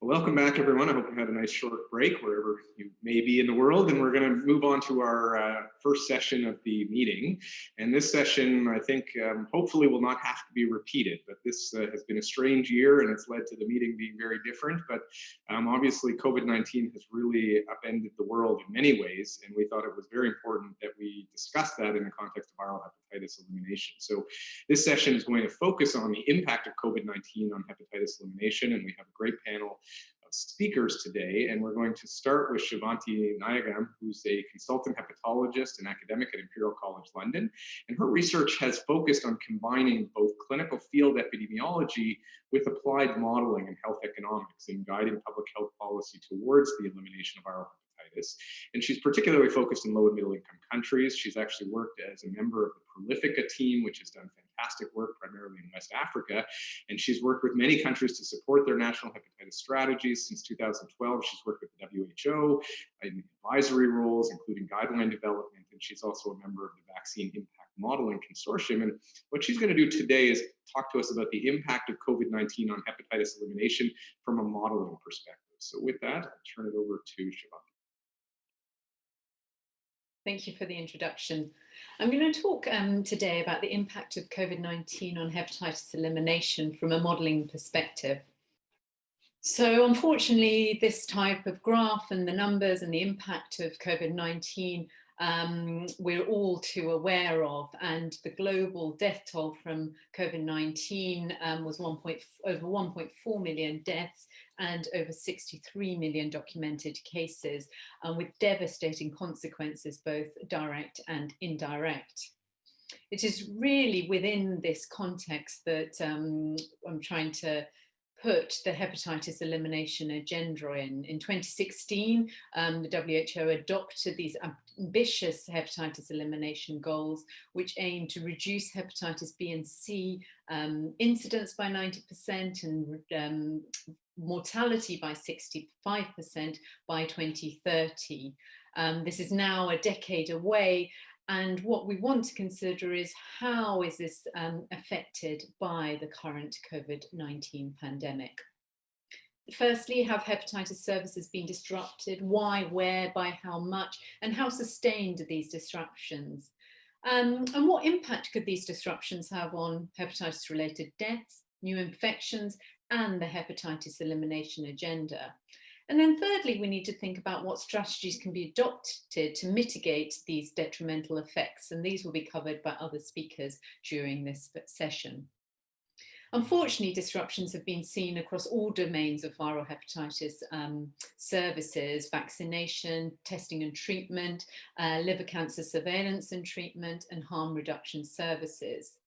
Well, welcome back, everyone. I hope you had a nice short break wherever you may be in the world. And we're going to move on to our first session of the meeting. And this session, I think, hopefully will not have to be repeated. But this has been a strange year, and it's led to the meeting being very different. But obviously, COVID-19 has really upended the world in many ways. And we thought it was very important that we discuss that in the context of viral hepatitis elimination. So this session is going to focus on the impact of COVID-19 on hepatitis elimination. And we have a great panel of speakers today, and we're going to start with Chavanti Niagara, who's a consultant hepatologist and academic at Imperial College London, and her research has focused on combining both clinical field epidemiology with applied modeling and health economics in guiding public health policy towards the elimination of viral hepatitis. And she's particularly focused in low and middle income countries. She's actually worked as a member of the Prolifica team, which has done fantastic work primarily in West Africa. And she's worked with many countries to support their national hepatitis strategies. Since 2012, she's worked with the WHO in advisory roles, including guideline development. And she's also a member of the Vaccine Impact Modeling Consortium. And what she's going to do today is talk to us about the impact of COVID-19 on hepatitis elimination from a modeling perspective. So with that, I'll turn it over to Chavanti. Thank you for the introduction. I'm going to talk today about the impact of COVID-19 on hepatitis elimination from a modelling perspective. So unfortunately, this type of graph and the numbers and the impact of COVID-19 we're all too aware of, and the global death toll from COVID-19 was over 1.4 million deaths and over 63 million documented cases, with devastating consequences, both direct and indirect. It is really within this context that I'm trying to put the hepatitis elimination agenda in. In 2016, the WHO adopted these ambitious hepatitis elimination goals, which aim to reduce hepatitis B and C incidence by 90% and mortality by 65% by 2030. This is now a decade away. And what we want to consider is how is this affected by the current COVID-19 pandemic. Firstly, have hepatitis services been disrupted? Why, where, by how much, and how sustained are these disruptions? And what impact could these disruptions have on hepatitis-related deaths, new infections, and the hepatitis elimination agenda? And then thirdly, we need to think about what strategies can be adopted to mitigate these detrimental effects. And these will be covered by other speakers during this session. Unfortunately, disruptions have been seen across all domains of viral hepatitis services: vaccination, testing and treatment, liver cancer surveillance and treatment, and harm reduction services.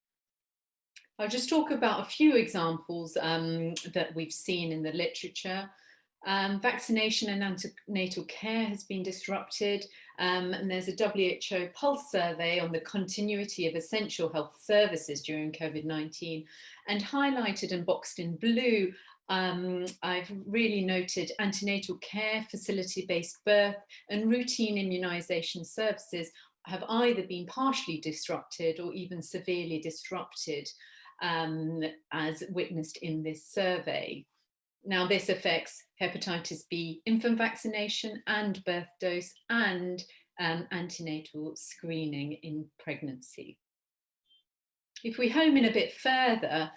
I'll just talk about a few examples that we've seen in the literature. Vaccination and antenatal care has been disrupted, and there's a WHO Pulse survey on the continuity of essential health services during COVID-19, and highlighted and boxed in blue, I've really noted antenatal care, facility-based birth, and routine immunization services have either been partially disrupted or even severely disrupted, as witnessed in this survey. Now, this affects hepatitis B infant vaccination and birth dose, and antenatal screening in pregnancy. If we home in a bit further,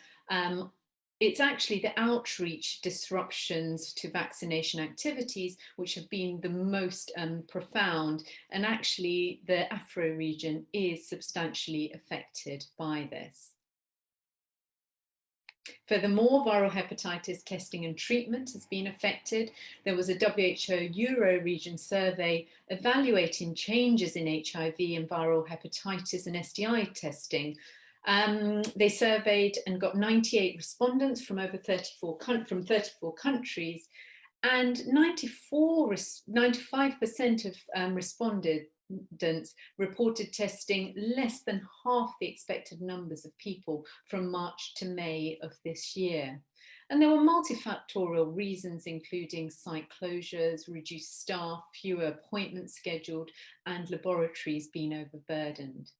it's actually the outreach disruptions to vaccination activities which have been the most profound, and actually the Afro region is substantially affected by this. Furthermore, viral hepatitis testing and treatment has been affected. There was a WHO Euro region survey evaluating changes in HIV and viral hepatitis and STI testing. They surveyed and got 98 respondents from over 34 countries, and 95% of respondents reported testing less than half the expected numbers of people from March to May of this year. And there were multifactorial reasons, including site closures, reduced staff, fewer appointments scheduled, and laboratories being overburdened.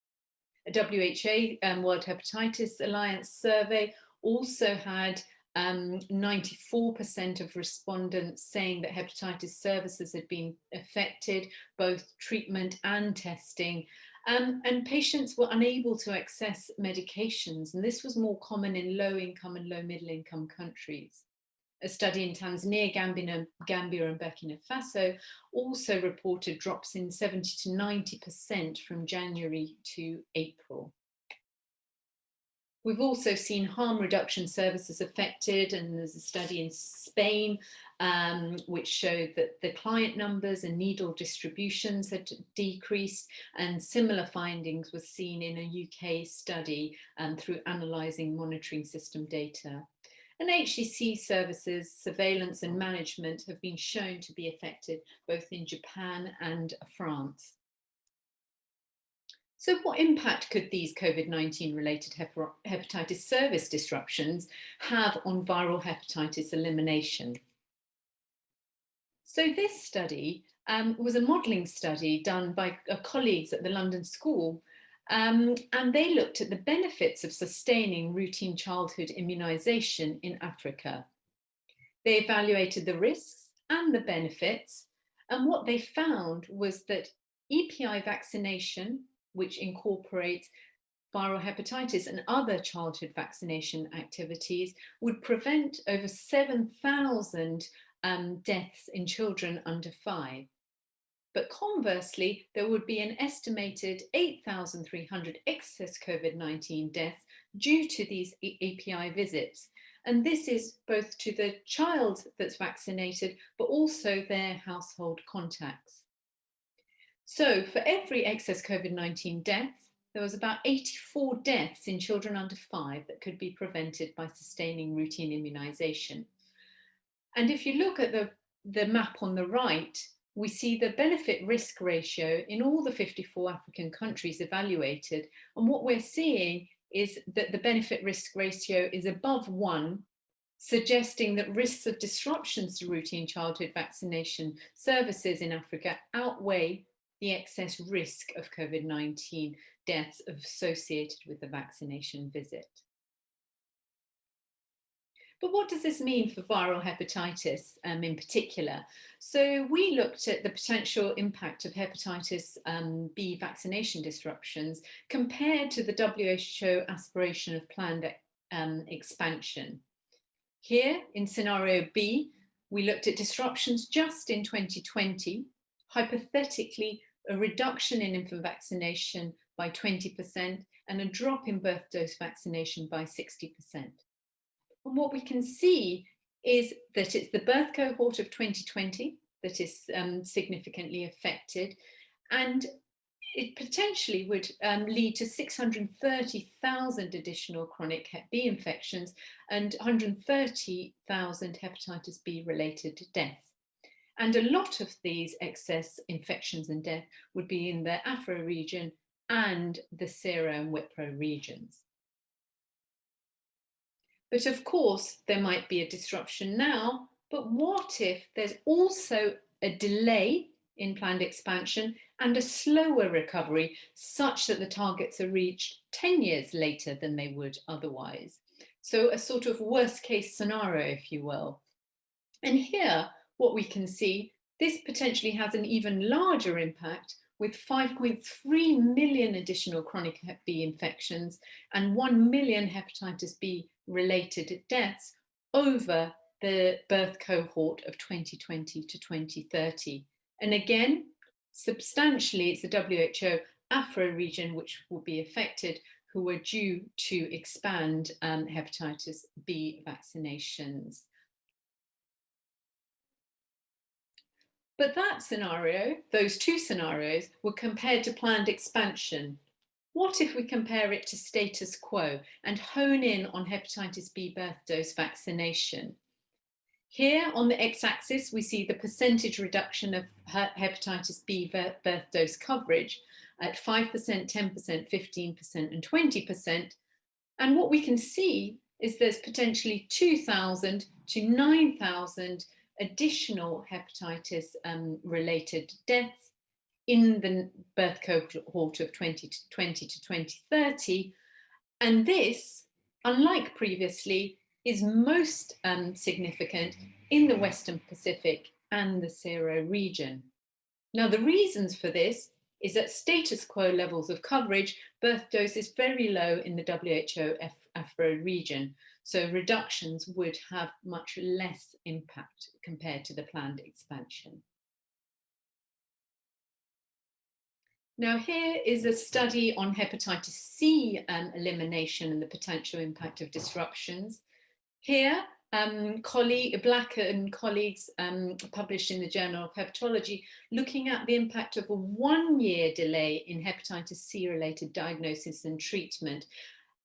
A WHO World Hepatitis Alliance survey also had 94% of respondents saying that hepatitis services had been affected, both treatment and testing. And patients were unable to access medications, and this was more common in low-income and low-middle-income countries. A study in Tanzania, Gambia and Burkina Faso also reported drops in 70 to 90% from January to April. We've also seen harm reduction services affected, and there's a study in Spain which showed that the client numbers and needle distributions had decreased, and similar findings were seen in a UK study through analysing monitoring system data. And HCC services, surveillance and management have been shown to be affected both in Japan and France. So what impact could these COVID-19 related hepatitis service disruptions have on viral hepatitis elimination? So this study was a modelling study done by colleagues at the London School, and they looked at the benefits of sustaining routine childhood immunisation in Africa. They evaluated the risks and the benefits, and what they found was that EPI vaccination, which incorporates viral hepatitis and other childhood vaccination activities, would prevent over 7,000 deaths in children under 5. But conversely, there would be an estimated 8,300 excess COVID-19 deaths due to these API visits. And this is both to the child that's vaccinated, but also their household contacts. So for every excess COVID-19 death, there was about 84 deaths in children under 5 that could be prevented by sustaining routine immunisation. And if you look at the map on the right, we see the benefit risk ratio in all the 54 African countries evaluated. And what we're seeing is that the benefit risk ratio is above 1, suggesting that risks of disruptions to routine childhood vaccination services in Africa outweigh the excess risk of COVID-19 deaths associated with the vaccination visit. But what does this mean for viral hepatitis in particular? So we looked at the potential impact of hepatitis B vaccination disruptions compared to the WHO aspiration of planned expansion. Here in scenario B, we looked at disruptions just in 2020, hypothetically a reduction in infant vaccination by 20% and a drop in birth dose vaccination by 60%. And what we can see is that it's the birth cohort of 2020 that is significantly affected, and it potentially would lead to 630,000 additional chronic Hep B infections and 130,000 hepatitis B related deaths. And a lot of these excess infections and death would be in the Afro region and the Sierra and Wipro regions. But of course, there might be a disruption now, but what if there's also a delay in planned expansion and a slower recovery such that the targets are reached 10 years later than they would otherwise? So a sort of worst case scenario, if you will. And here, what we can see, this potentially has an even larger impact with 5.3 million additional chronic Hep B infections and 1 million hepatitis B related deaths over the birth cohort of 2020 to 2030. And again, substantially, it's the WHO Afro region which will be affected, who are due to expand hepatitis B vaccinations. But that scenario, those two scenarios, were compared to planned expansion. What if we compare it to status quo and hone in on hepatitis B birth dose vaccination? Here on the x-axis, we see the percentage reduction of hepatitis B birth dose coverage at 5%, 10%, 15% and 20%. And what we can see is there's potentially 2,000 to 9,000 additional hepatitis related deaths in the birth cohort of 2020 to 2030. And this, unlike previously, is most significant in the Western Pacific and the Sero region. Now, the reasons for this is that status quo levels of coverage, birth dose is very low in the WHO Afro region, so reductions would have much less impact compared to the planned expansion. Now, here is a study on hepatitis C elimination and the potential impact of disruptions. Here, Black and colleagues published in the Journal of Hepatology, looking at the impact of a 1-year delay in hepatitis C-related diagnosis and treatment,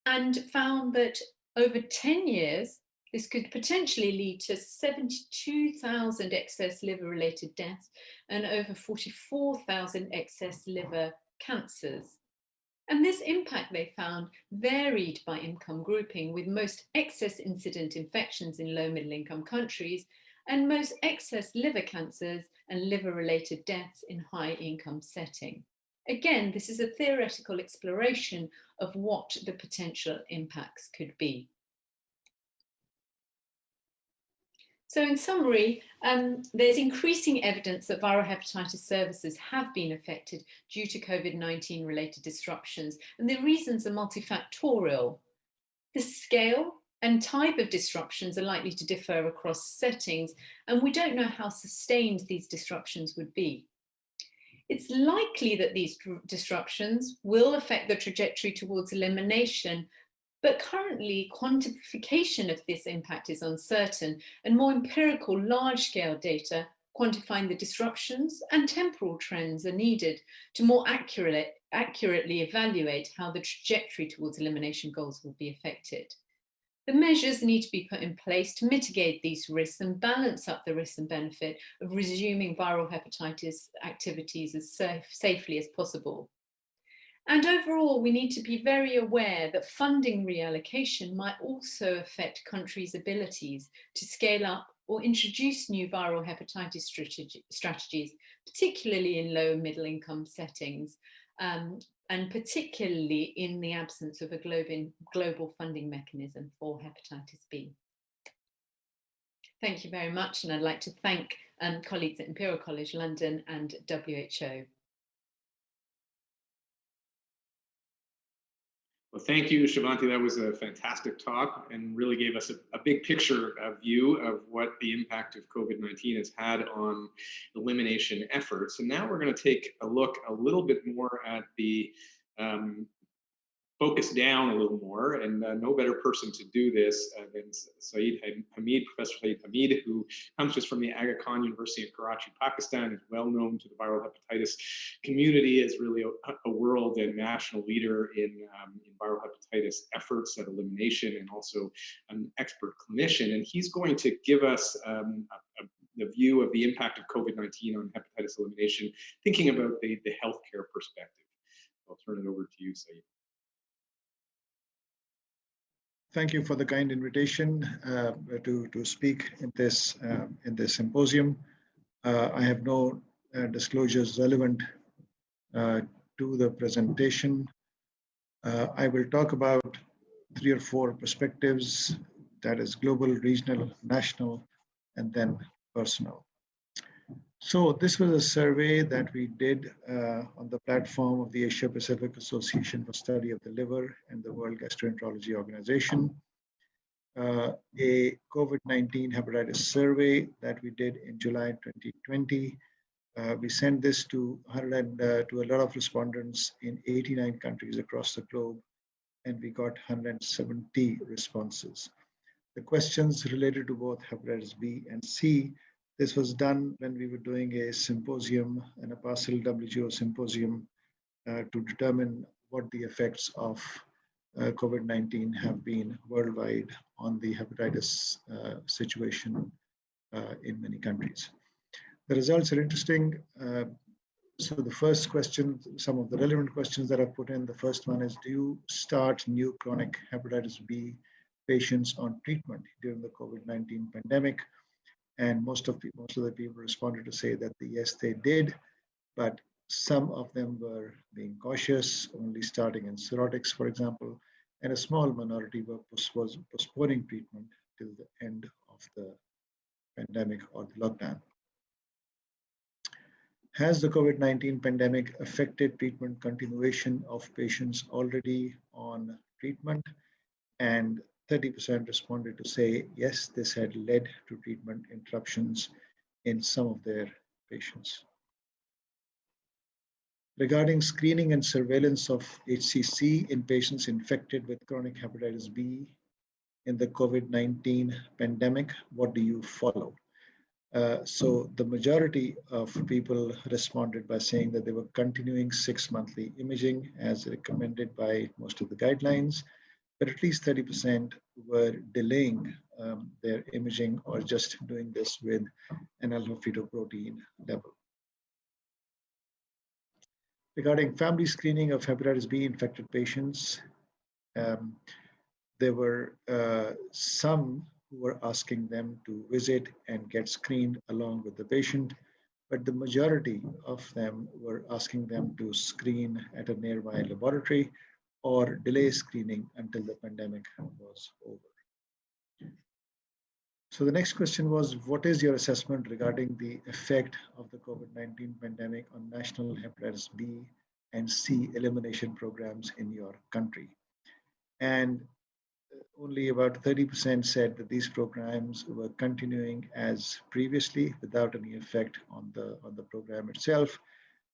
and found that over 10 years, this could potentially lead to 72,000 excess liver-related deaths and over 44,000 excess liver cancers. And this impact, they found, varied by income grouping, with most excess incident infections in low middle income countries and most excess liver cancers and liver-related deaths in high income setting. Again, this is a theoretical exploration of what the potential impacts could be. So in summary, there's increasing evidence that viral hepatitis services have been affected due to COVID-19 related disruptions, and the reasons are multifactorial. The scale and type of disruptions are likely to differ across settings, and we don't know how sustained these disruptions would be. It's likely that these disruptions will affect the trajectory towards elimination, but currently, quantification of this impact is uncertain, and more empirical large-scale data quantifying the disruptions and temporal trends are needed to more accurately evaluate how the trajectory towards elimination goals will be affected. The measures need to be put in place to mitigate these risks and balance up the risk and benefit of resuming viral hepatitis activities as safely as possible. And overall, we need to be very aware that funding reallocation might also affect countries' abilities to scale up or introduce new viral hepatitis strategies, particularly in low and middle income settings, and particularly in the absence of a global funding mechanism for hepatitis B. Thank you very much, and I'd like to thank colleagues at Imperial College London and WHO. Well, thank you, Chavanti. That was a fantastic talk and really gave us a big picture view of what the impact of COVID-19 has had on elimination efforts. And now we're going to take a look a little bit more at the focus down a little more, and no better person to do this than Saeed Hamid, Professor Saeed Hamid, who comes just from the Aga Khan University in Karachi, Pakistan, is well known to the viral hepatitis community as really a world and national leader in viral hepatitis efforts at elimination, and also an expert clinician. And he's going to give us the view of the impact of COVID-19 on hepatitis elimination, thinking about the healthcare perspective. I'll turn it over to you, Saeed. Thank you for the kind invitation to speak in this symposium. I have no disclosures relevant to the presentation. I will talk about 3 or 4 perspectives, that is global, regional, national, and then personal. So this was a survey that we did on the platform of the Asia Pacific Association for Study of the Liver and the World Gastroenterology Organization. A COVID-19 hepatitis survey that we did in July 2020. We sent this to a lot of respondents in 89 countries across the globe, and we got 170 responses. The questions related to both hepatitis B and C. This was done when we were doing a symposium, and a partial WGO symposium, to determine what the effects of COVID-19 have been worldwide on the hepatitis situation in many countries. The results are interesting. So the first question, some of the relevant questions that I've put in, the first one is, do you start new chronic hepatitis B patients on treatment during the COVID-19 pandemic? And most of the people responded to say that yes, they did, but some of them were being cautious, only starting in cirrhotics, for example, and a small minority was postponing treatment till the end of the pandemic or the lockdown. Has the COVID-19 pandemic affected treatment continuation of patients already on treatment? And 30% responded to say, yes, this had led to treatment interruptions in some of their patients. Regarding screening and surveillance of HCC in patients infected with chronic hepatitis B in the COVID-19 pandemic, what do you follow? So the majority of people responded by saying that they were continuing 6-monthly imaging as recommended by most of the guidelines, but at least 30% were delaying their imaging or just doing this with an alpha-fetoprotein level. Regarding family screening of hepatitis B infected patients, there were some who were asking them to visit and get screened along with the patient, but the majority of them were asking them to screen at a nearby laboratory or delay screening until the pandemic was over. So the next question was, what is your assessment regarding the effect of the COVID-19 pandemic on national hepatitis B and C elimination programs in your country? And only about 30% said that these programs were continuing as previously without any effect on the program itself.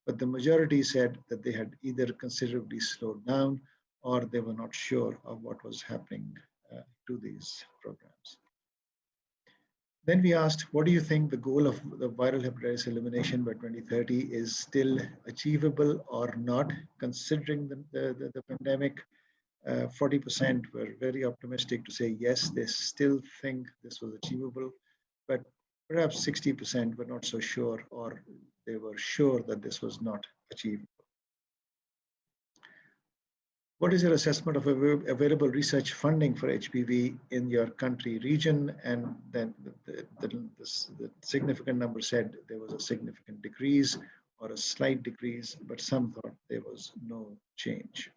But the majority said that they had either considerably slowed down or they were not sure of what was happening to these programs. Then we asked, what do you think the goal of the viral hepatitis elimination by 2030 is still achievable or not, considering the pandemic? 40% were very optimistic to say yes, they still think this was achievable, but perhaps 60% were not so sure, or they were sure that this was not achievable. What is your assessment of available research funding for HPV in your country region? And then the significant number said there was a significant decrease or a slight decrease, but some thought there was no change.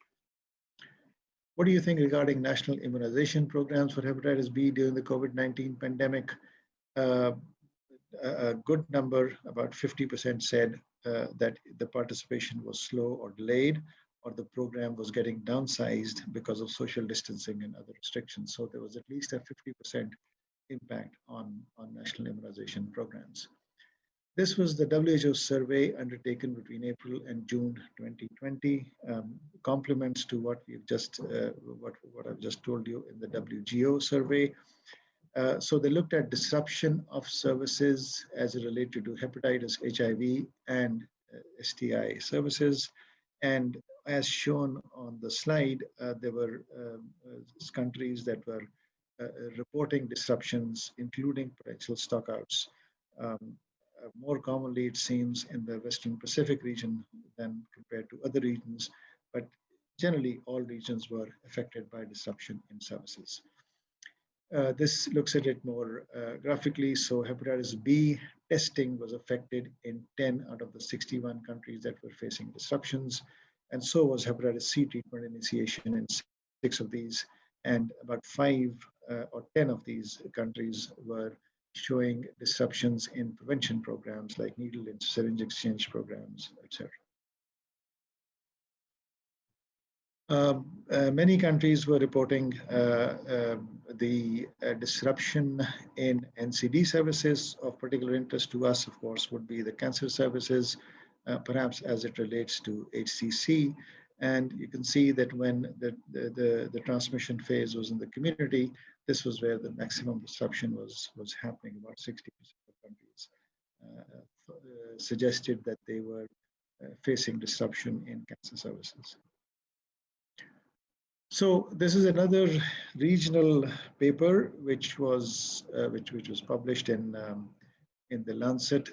What do you think regarding national immunization programs for hepatitis B during the COVID-19 pandemic? A good number, about 50% said that the participation was slow or delayed, or the program was getting downsized because of social distancing and other restrictions. So there was at least a 50% impact on national immunization programs. This was the WHO survey undertaken between April and June 2020. Compliments to what we've just what I've just told you in the WGO survey. So they looked at disruption of services as it related to hepatitis, HIV, and STI services. And as shown on the slide, there were countries that were reporting disruptions, including potential stockouts. More commonly, it seems, in the Western Pacific region than compared to other regions, but generally all regions were affected by disruption in services. This looks at it more graphically. So hepatitis B testing was affected in 10 out of the 61 countries that were facing disruptions, and so was hepatitis C treatment initiation in 6 of these, and about 5 or 10 of these countries were showing disruptions in prevention programs like needle and syringe exchange programs, etc. Many countries were reporting the disruption in NCD services. Of particular interest to us, of course, would be the cancer services, perhaps as it relates to HCC. And you can see that when the transmission phase was in the community, this was where the maximum disruption was happening. About 60% of countries suggested that they were facing disruption in cancer services. So this is another regional paper which was published in the Lancet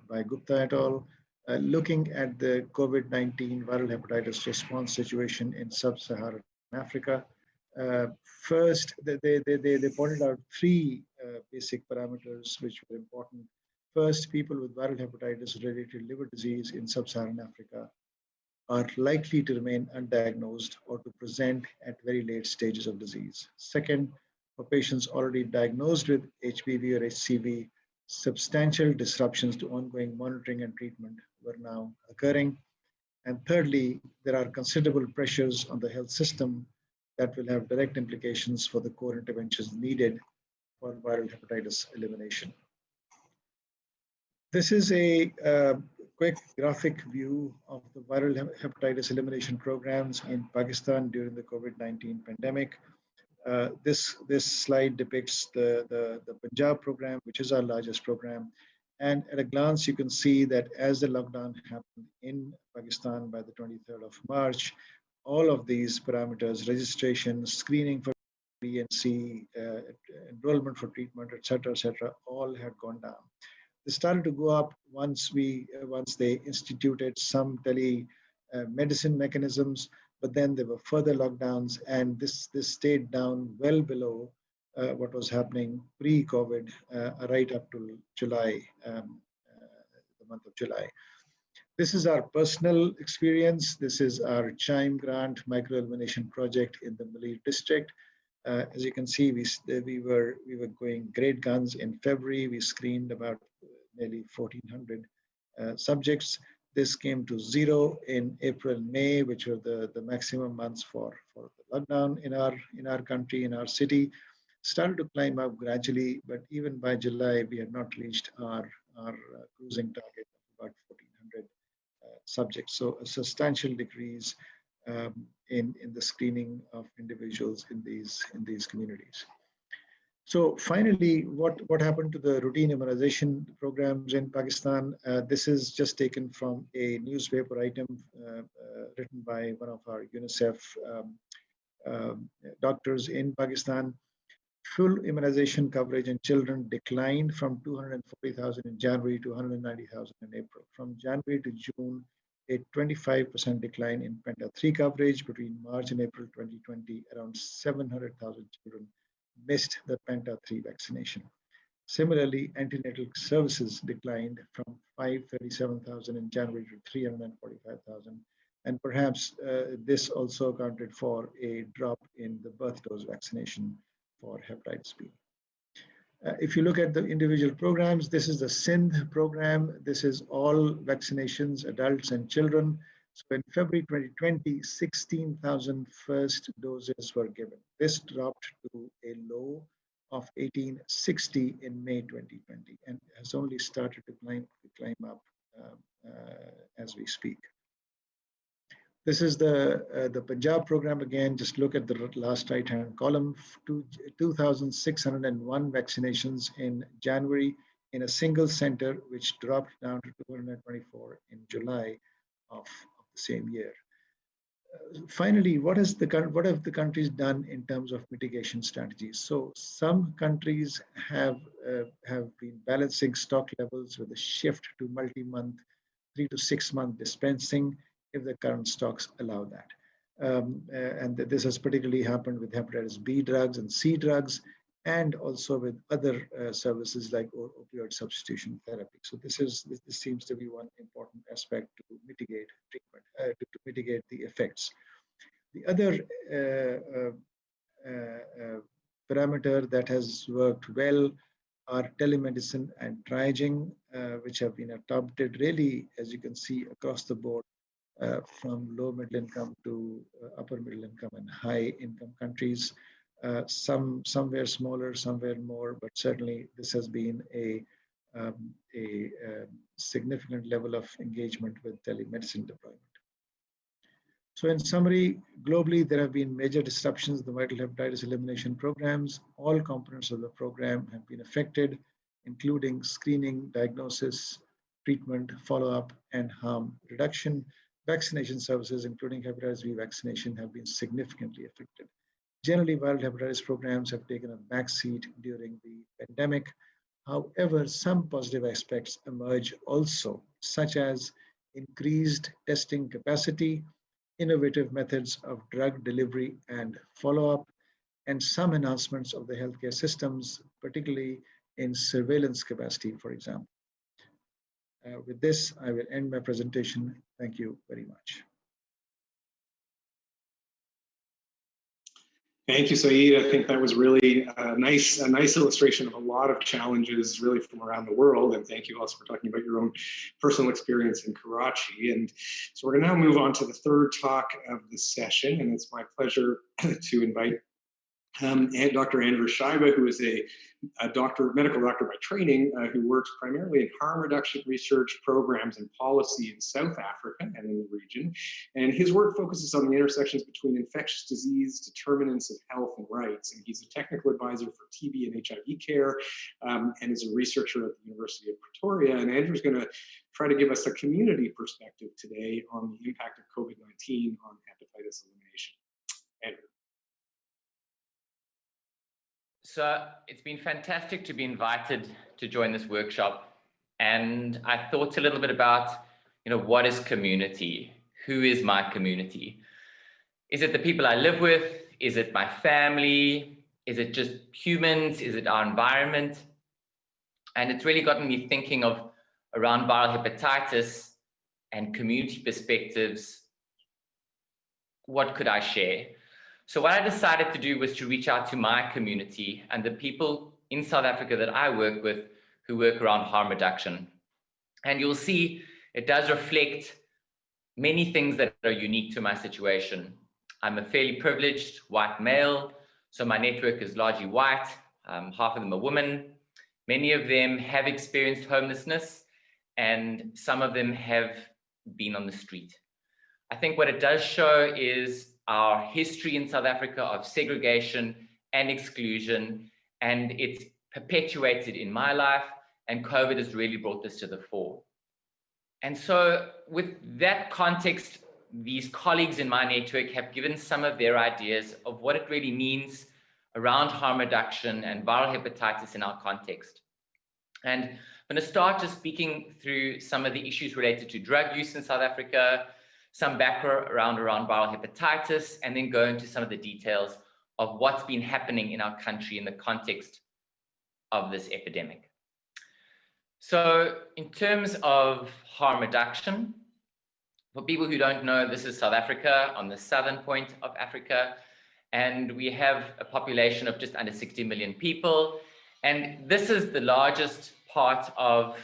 by Gupta et al. Looking at the COVID-19 viral hepatitis response situation in sub-Saharan Africa. First, they pointed out 3 basic parameters which were important. First, people with viral hepatitis related to liver disease in sub-Saharan Africa are likely to remain undiagnosed or to present at very late stages of disease. Second, For patients already diagnosed with HBV or HCV, substantial disruptions to ongoing monitoring and treatment were now occurring. And thirdly, there are considerable pressures on the health system that will have direct implications for the core interventions needed for viral hepatitis elimination. This is a quick graphic view of the viral hepatitis elimination programs in Pakistan during the COVID-19 pandemic. This slide depicts the Punjab program, which is our largest program. And at a glance, you can see that as the lockdown happened in Pakistan by the 23rd of March, all of these parameters, registration, screening for BNC, enrollment for treatment, et cetera, all had gone down. They started to go up once they instituted some telemedicine mechanisms, but then there were further lockdowns, and this stayed down well below what was happening pre-COVID, right up to July, the month of July. This is our personal experience. This is our CHIME grant microelimination project in the Malir district. As you can see, we were going great guns in February. We screened about nearly 1,400 subjects. This came to zero in April, May, which were the maximum months for the lockdown in our country, in our city. Started to climb up gradually, but even by July, we had not reached our cruising target of about 1,400 subjects. So a substantial decrease in the screening of individuals in these communities. So finally, what happened to the routine immunization programs in Pakistan? This is just taken from a newspaper item written by one of our UNICEF doctors in Pakistan. Full immunization coverage in children declined from 240,000 in January to 190,000 in April. From January to June, a 25% decline in Penta 3 coverage. Between March and April 2020, around 700,000 children missed the Penta 3 vaccination. Similarly, antenatal services declined from 537,000 in January to 345,000. And perhaps this also accounted for a drop in the birth dose vaccination for hepatitis B. If you look at the individual programs, this is the Sindh program. This is all vaccinations, adults and children. So in February 2020, 16,000 first doses were given. This dropped to a low of 1,860 in May 2020 and has only started to climb up as we speak. This is the Punjab program again. Just look at the last right-hand column. 2,601 vaccinations in January in a single center, which dropped down to 224 in July of the same year. Finally, what have the countries done in terms of mitigation strategies? So some countries have been balancing stock levels with a shift to multi-month, 3 to 6 month dispensing, if the current stocks allow that. And this has particularly happened with hepatitis B drugs and C drugs, and also with other services like opioid substitution therapy. So this seems to be one important aspect to mitigate treatment, to mitigate the effects. The other parameter that has worked well are telemedicine and triaging, which have been adopted really, as you can see, across the board, from low middle income to upper middle income and high income countries. Somewhere smaller, somewhere more, but certainly this has been a significant level of engagement with telemedicine deployment. So in summary, globally, there have been major disruptions in the viral hepatitis elimination programs. All components of the program have been affected, including screening, diagnosis, treatment, follow-up, and harm reduction. Vaccination services, including hepatitis B vaccination, have been significantly affected. Generally, viral hepatitis programs have taken a backseat during the pandemic. However, some positive aspects emerge also, such as increased testing capacity, innovative methods of drug delivery and follow-up, and some enhancements of the healthcare systems, particularly in surveillance capacity, for example. With this, I will end my presentation. Thank you very much. Thank you, Saeed. I think that was really a nice illustration of a lot of challenges really from around the world. And thank you also for talking about your own personal experience in Karachi. And so we're going to now move on to the third talk of the session. And it's my pleasure to invite Dr. Anders Shaiba, who is a medical doctor by training, who works primarily in harm reduction research programs and policy in South Africa and in the region. And his work focuses on the intersections between infectious disease, determinants of health, and rights. And he's a technical advisor for TB and HIV care, and is a researcher at the University of Pretoria. And Andrew's going to try to give us a community perspective today on the impact of COVID-19 on hepatitis elimination. Andrew. So it's been fantastic to be invited to join this workshop. And I thought a little bit about, what is community? Who is my community? Is it the people I live with? Is it my family? Is it just humans? Is it our environment? And it's really gotten me thinking of around viral hepatitis and community perspectives. What could I share? So what I decided to do was to reach out to my community and the people in South Africa that I work with who work around harm reduction. And you'll see it does reflect many things that are unique to my situation. I'm a fairly privileged white male, so my network is largely white. Half of them are women. Many of them have experienced homelessness, and some of them have been on the street. I think what it does show is our history in South Africa of segregation and exclusion, and it's perpetuated in my life, and COVID has really brought this to the fore. And so with that context, these colleagues in my network have given some of their ideas of what it really means around harm reduction and viral hepatitis in our context. And I'm going to start just speaking through some of the issues related to drug use in South Africa, some background around viral hepatitis, and then go into some of the details of what's been happening in our country in the context of this epidemic. So in terms of harm reduction, for people who don't know, this is South Africa on the southern point of Africa, and we have a population of just under 60 million people. And this is the largest part of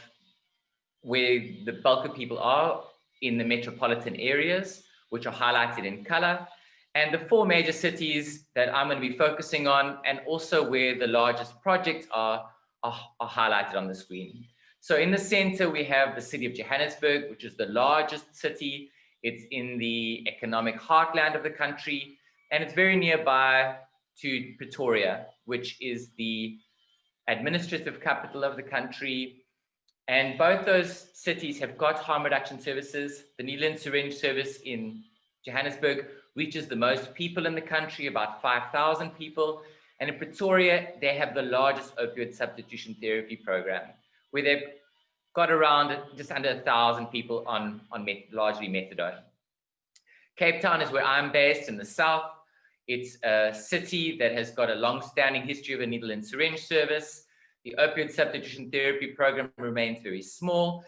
where the bulk of people are in the metropolitan areas, which are highlighted in color, and the four major cities that I'm going to be focusing on, and also where the largest projects are highlighted on the screen. So in the center, we have the city of Johannesburg, which is the largest city. It's in the economic heartland of the country, and it's very nearby to Pretoria, which is the administrative capital of the country. And both those cities have got harm reduction services. The needle and syringe service in Johannesburg reaches the most people in the country, about 5,000 people. And in Pretoria, they have the largest opioid substitution therapy program, where they've got around just under 1,000 people on largely methadone. Cape Town is where I'm based in the south. It's a city that has got a long-standing history of a needle and syringe service. The opioid substitution therapy program remains very small,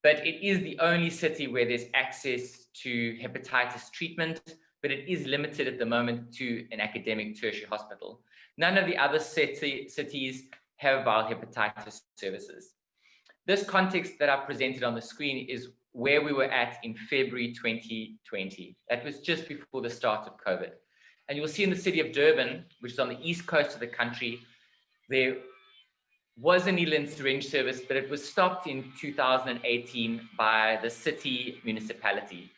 but it is the only city where there's access to hepatitis treatment, but it is limited at the moment to an academic tertiary hospital. None of the other cities have viral hepatitis services. This context that I've presented on the screen is where we were at in February 2020. That was just before the start of COVID. And you'll see in the city of Durban, which is on the east coast of the country, there was a needle and syringe service, but it was stopped in 2018 by the city municipality.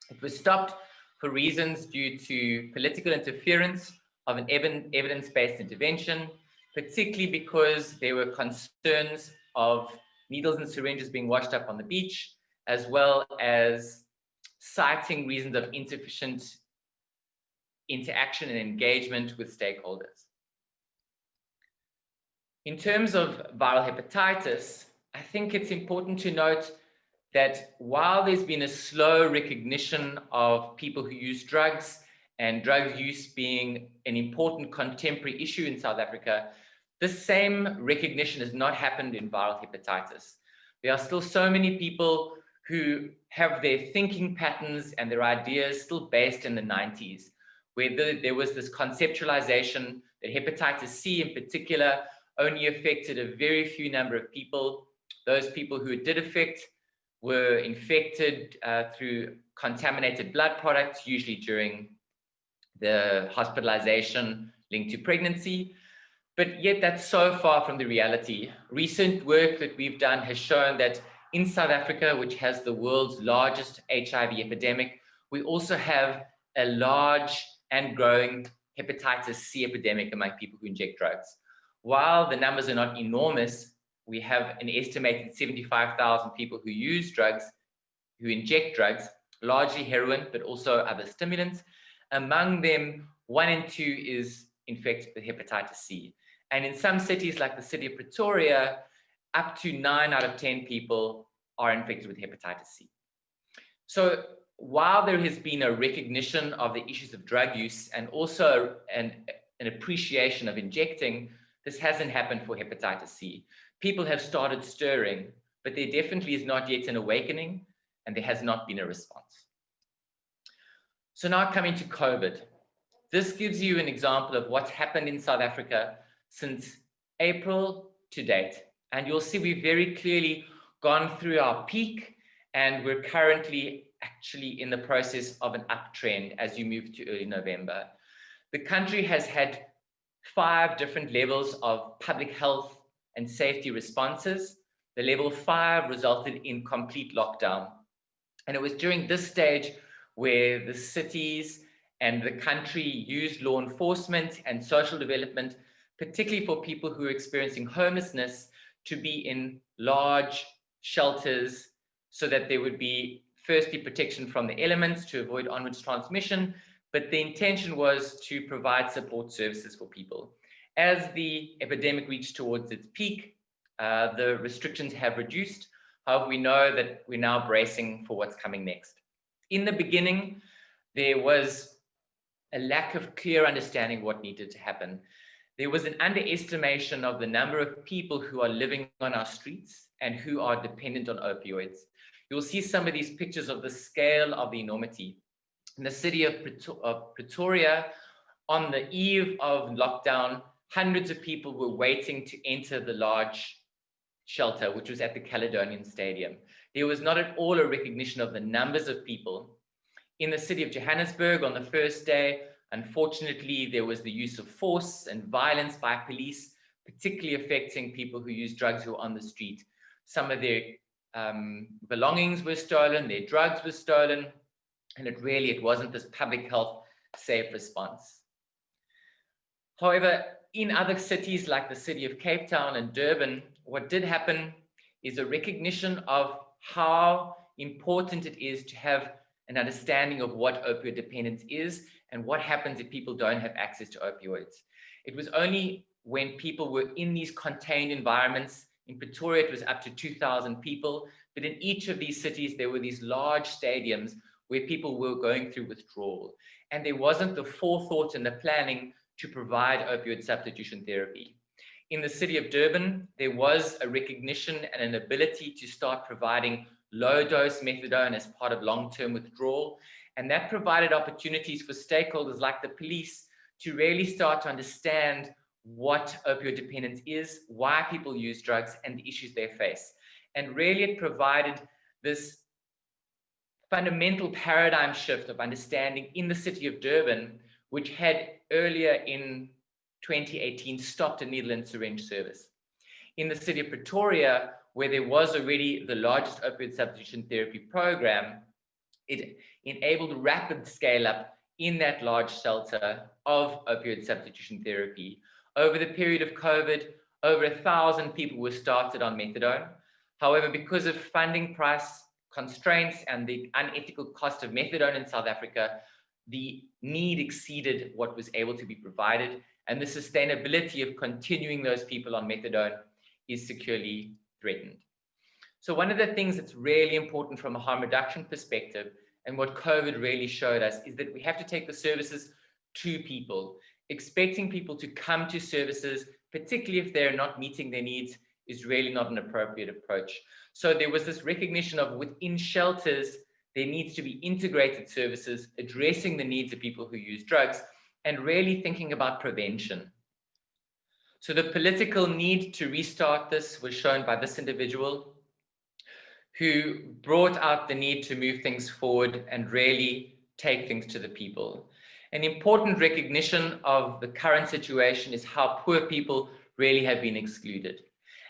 It was stopped for reasons due to political interference of an evidence-based intervention, particularly because there were concerns of needles and syringes being washed up on the beach, as well as citing reasons of insufficient interaction and engagement with stakeholders. In terms of viral hepatitis, I think it's important to note that while there's been a slow recognition of people who use drugs and drug use being an important contemporary issue in South Africa, the same recognition has not happened in viral hepatitis. There are still so many people who have their thinking patterns and their ideas still based in the 90s, where there was this conceptualization that hepatitis C in particular only affected a very few number of people. Those people who it did affect were infected through contaminated blood products, usually during the hospitalization linked to pregnancy. But yet that's so far from the reality. Recent work that we've done has shown that in South Africa, which has the world's largest HIV epidemic, we also have a large and growing hepatitis C epidemic among people who inject drugs. While the numbers are not enormous, we have an estimated 75,000 people who use drugs, who inject drugs, largely heroin, but also other stimulants. Among them, 1 in 2 is infected with hepatitis C. And in some cities like the city of Pretoria, up to 9 out of 10 people are infected with hepatitis C. So while there has been a recognition of the issues of drug use and also an appreciation of injecting, this hasn't happened for hepatitis C. People have started stirring, but there definitely is not yet an awakening, and there has not been a response. So now coming to COVID. This gives you an example of what's happened in South Africa since April to date. And you'll see we've very clearly gone through our peak, and we're currently actually in the process of an uptrend as you move to early November. The country has had 5 different levels of public health and safety responses. The level 5 resulted in complete lockdown. And it was during this stage where the cities and the country used law enforcement and social development, particularly for people who are experiencing homelessness, to be in large shelters so that there would be firstly protection from the elements to avoid onwards transmission, but the intention was to provide support services for people. As the epidemic reached towards its peak, the restrictions have reduced. However, we know that we're now bracing for what's coming next. In the beginning, there was a lack of clear understanding of what needed to happen. There was an underestimation of the number of people who are living on our streets and who are dependent on opioids. You'll see some of these pictures of the scale of the enormity. In the city of Pretoria, on the eve of lockdown, hundreds of people were waiting to enter the large shelter, which was at the Caledonian Stadium. There was not at all a recognition of the numbers of people. In the city of Johannesburg, on the first day, unfortunately, there was the use of force and violence by police, particularly affecting people who use drugs who are on the street. Some of their belongings were stolen, their drugs were stolen, and it wasn't this public health safe response. However, in other cities like the city of Cape Town and Durban, what did happen is a recognition of how important it is to have an understanding of what opioid dependence is and what happens if people don't have access to opioids. It was only when people were in these contained environments. In Pretoria, it was up to 2,000 people, but in each of these cities, there were these large stadiums where people were going through withdrawal. And there wasn't the forethought and the planning to provide opioid substitution therapy. In the city of Durban, there was a recognition and an ability to start providing low-dose methadone as part of long-term withdrawal. And that provided opportunities for stakeholders like the police to really start to understand what opioid dependence is, why people use drugs, and the issues they face. And really it provided this fundamental paradigm shift of understanding in the city of Durban, which had earlier in 2018 stopped a needle and syringe service. In the city of Pretoria, where there was already the largest opioid substitution therapy program, it enabled rapid scale up in that large shelter of opioid substitution therapy. Over the period of COVID, over 1,000 people were started on methadone. However, because of funding price constraints and the unethical cost of methadone in South Africa, the need exceeded what was able to be provided, and the sustainability of continuing those people on methadone is securely threatened. So one of the things that's really important from a harm reduction perspective, and what COVID really showed us, is that we have to take the services to people. Expecting people to come to services, particularly if they're not meeting their needs, is really not an appropriate approach. So there was this recognition of within shelters, There needs to be integrated services addressing the needs of people who use drugs and really thinking about prevention. So the political need to restart this was shown by this individual who brought out the need to move things forward and really take things to the people. An important recognition of the current situation is how poor people really have been excluded.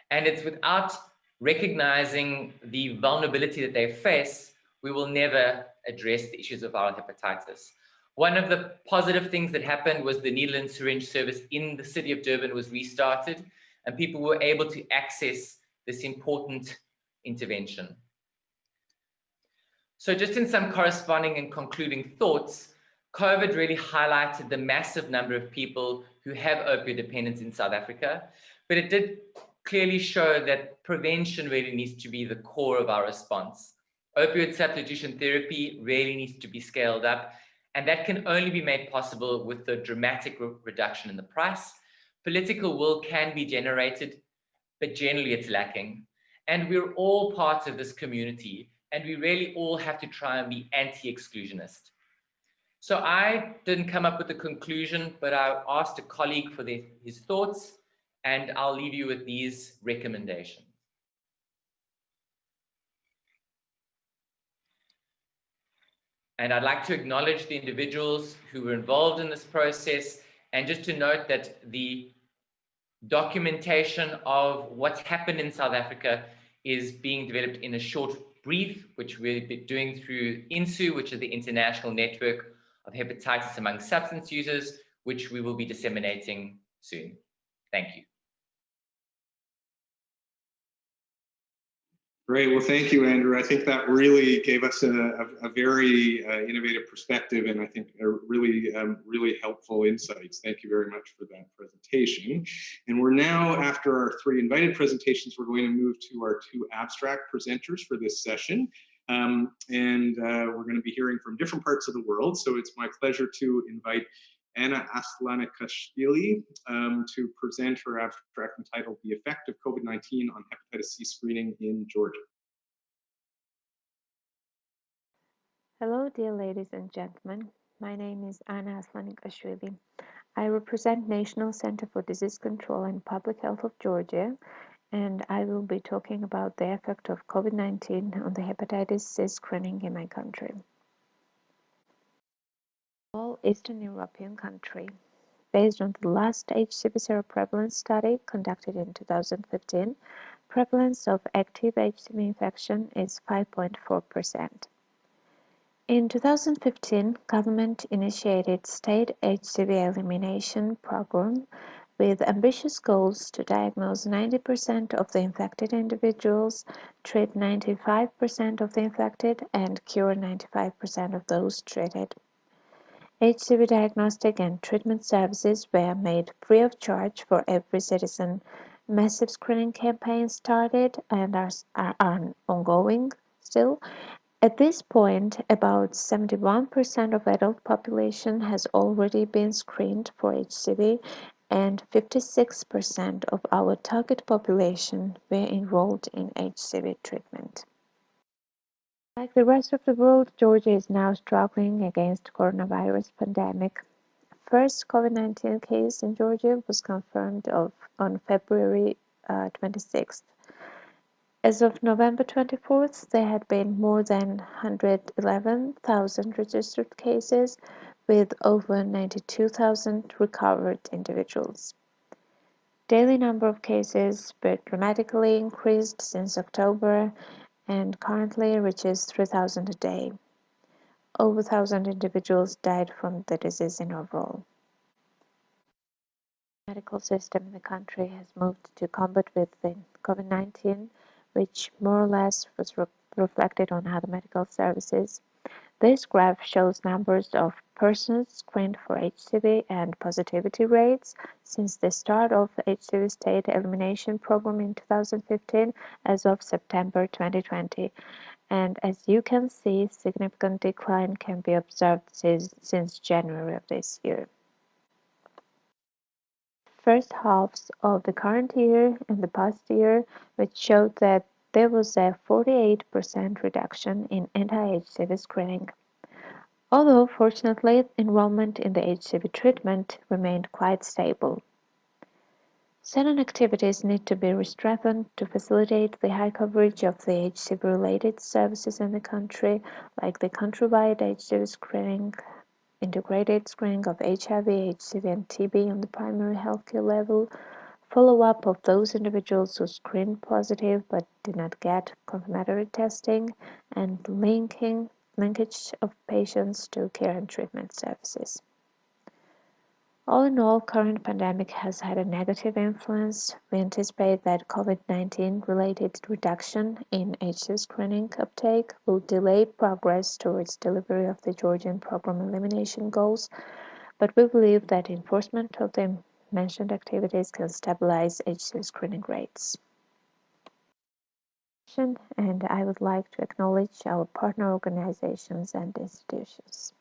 And it's without recognizing the vulnerability that they face, we will never address the issues of viral hepatitis. One of the positive things that happened was the needle and syringe service in the city of Durban was restarted, and people were able to access this important intervention. So just in some corresponding and concluding thoughts, COVID really highlighted the massive number of people who have opioid dependence in South Africa, but it did clearly show that prevention really needs to be the core of our response. Opioid substitution therapy really needs to be scaled up, and that can only be made possible with the dramatic reduction in the price. Political will can be generated, but generally it's lacking. And we're all parts of this community, and we really all have to try and be anti-exclusionist. So I didn't come up with a conclusion, but I asked a colleague for his thoughts, and I'll leave you with these recommendations. And I'd like to acknowledge the individuals who were involved in this process, and just to note that the documentation of what's happened in South Africa is being developed in a short brief, which we'll be doing through INSU, which is the International Network of Hepatitis Among Substance Users, which we will be disseminating soon. Thank you. Great. Well, thank you, Andrew. I think that really gave us a very innovative perspective, and I think really helpful insights. Thank you very much for that presentation. And we're now, after our 3 invited presentations, we're going to move to our 2 abstract presenters for this session. We're going to be hearing from different parts of the world. So it's my pleasure to invite Anna Aslanikashvili to present her abstract entitled "The Effect of COVID-19 on Hepatitis C Screening in Georgia." Hello, dear ladies and gentlemen. My name is Anna Aslanikashvili. I represent National Center for Disease Control and Public Health of Georgia, and I will be talking about the effect of COVID-19 on the hepatitis C screening in my country. All Eastern European country. Based on the last HCV seroprevalence study conducted in 2015, prevalence of active HCV infection is 5.4%. In 2015, government initiated state HCV elimination program with ambitious goals to diagnose 90% of the infected individuals, treat 95% of the infected, and cure 95% of those treated. HCV diagnostic and treatment services were made free of charge for every citizen. Massive screening campaigns started and are ongoing still. At this point, about 71% of adult population has already been screened for HCV, and 56% of our target population were enrolled in HCV treatment. Like the rest of the world, Georgia is now struggling against coronavirus pandemic. First COVID-19 case in Georgia was confirmed on February 26th. As of November 24th, there had been more than 111,000 registered cases with over 92,000 recovered individuals. Daily number of cases were dramatically increased since October and currently reaches 3,000 a day. Over 1,000 individuals died from the disease in overall. The medical system in the country has moved to combat with the COVID-19, which more or less was reflected on other medical services. This graph shows numbers of persons screened for HCV and positivity rates since the start of the HCV state elimination program in 2015 as of September 2020. And as you can see, significant decline can be observed since January of this year. First halves of the current year and the past year, which showed that there was a 48% reduction in anti-HCV screening. Although, fortunately, enrollment in the HCV treatment remained quite stable. Certain activities need to be strengthened to facilitate the high coverage of the HCV-related services in the country, like the countrywide HCV screening, integrated screening of HIV, HCV, and TB on the primary healthcare level, follow-up of those individuals who screened positive but did not get confirmatory testing, and linkage of patients to care and treatment services. All in all, current pandemic has had a negative influence. We anticipate that COVID-19 related reduction in HCV screening uptake will delay progress towards delivery of the Georgian program elimination goals, but we believe that enforcement of the mentioned activities can stabilize HCV screening rates. And I would like to acknowledge our partner organizations and institutions.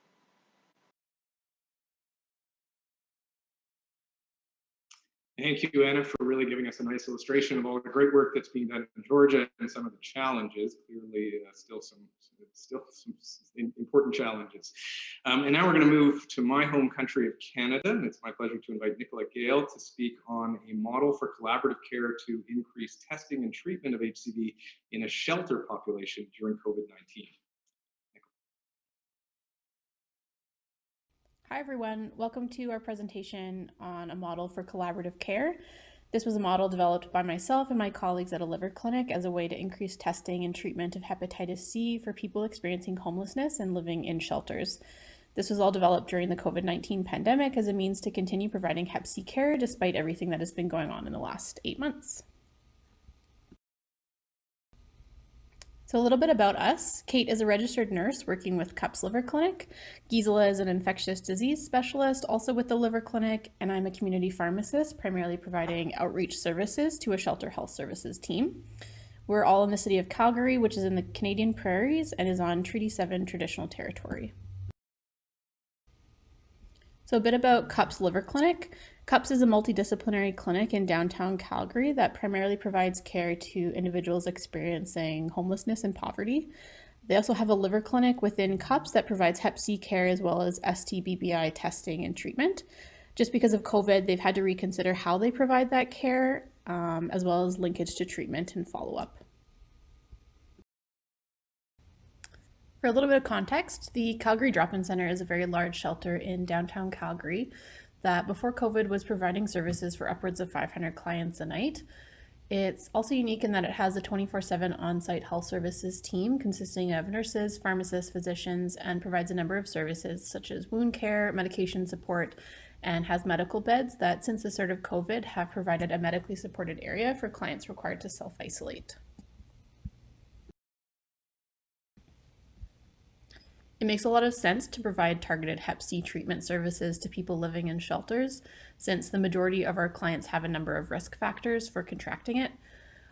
Thank you, Anna, for really giving us a nice illustration of all the great work that's being done in Georgia and some of the challenges. Clearly, still some important challenges. And now we're going to move to my home country of Canada. And it's my pleasure to invite Nicola Gale to speak on a model for collaborative care to increase testing and treatment of HCV in a shelter population during COVID-19. Hi everyone, welcome to our presentation on a model for collaborative care. This was a model developed by myself and my colleagues at a liver clinic as a way to increase testing and treatment of hepatitis C for people experiencing homelessness and living in shelters. This was all developed during the COVID-19 pandemic as a means to continue providing Hep C care despite everything that has been going on in the last 8 months. So a little bit about us. Kate is a registered nurse working with CUP's Liver Clinic. Gisela is an infectious disease specialist, also with the Liver Clinic, and I'm a community pharmacist, primarily providing outreach services to a shelter health services team. We're all in the city of Calgary, which is in the Canadian Prairies and is on Treaty 7 traditional territory. So a bit about CUP's Liver Clinic. CUP's is a multidisciplinary clinic in downtown Calgary that primarily provides care to individuals experiencing homelessness and poverty. They also have a liver clinic within CUP's that provides Hep C care as well as ST-BBI testing and treatment. Just because of COVID, they've had to reconsider how they provide that care, as well as linkage to treatment and follow-up. For a little bit of context, the Calgary Drop-In Center is a very large shelter in downtown Calgary that before COVID was providing services for upwards of 500 clients a night. It's also unique in that it has a 24/7 on-site health services team consisting of nurses, pharmacists, physicians, and provides a number of services such as wound care, medication support, and has medical beds that since the start of COVID have provided a medically supported area for clients required to self-isolate. It makes a lot of sense to provide targeted Hep C treatment services to people living in shelters, since the majority of our clients have a number of risk factors for contracting it.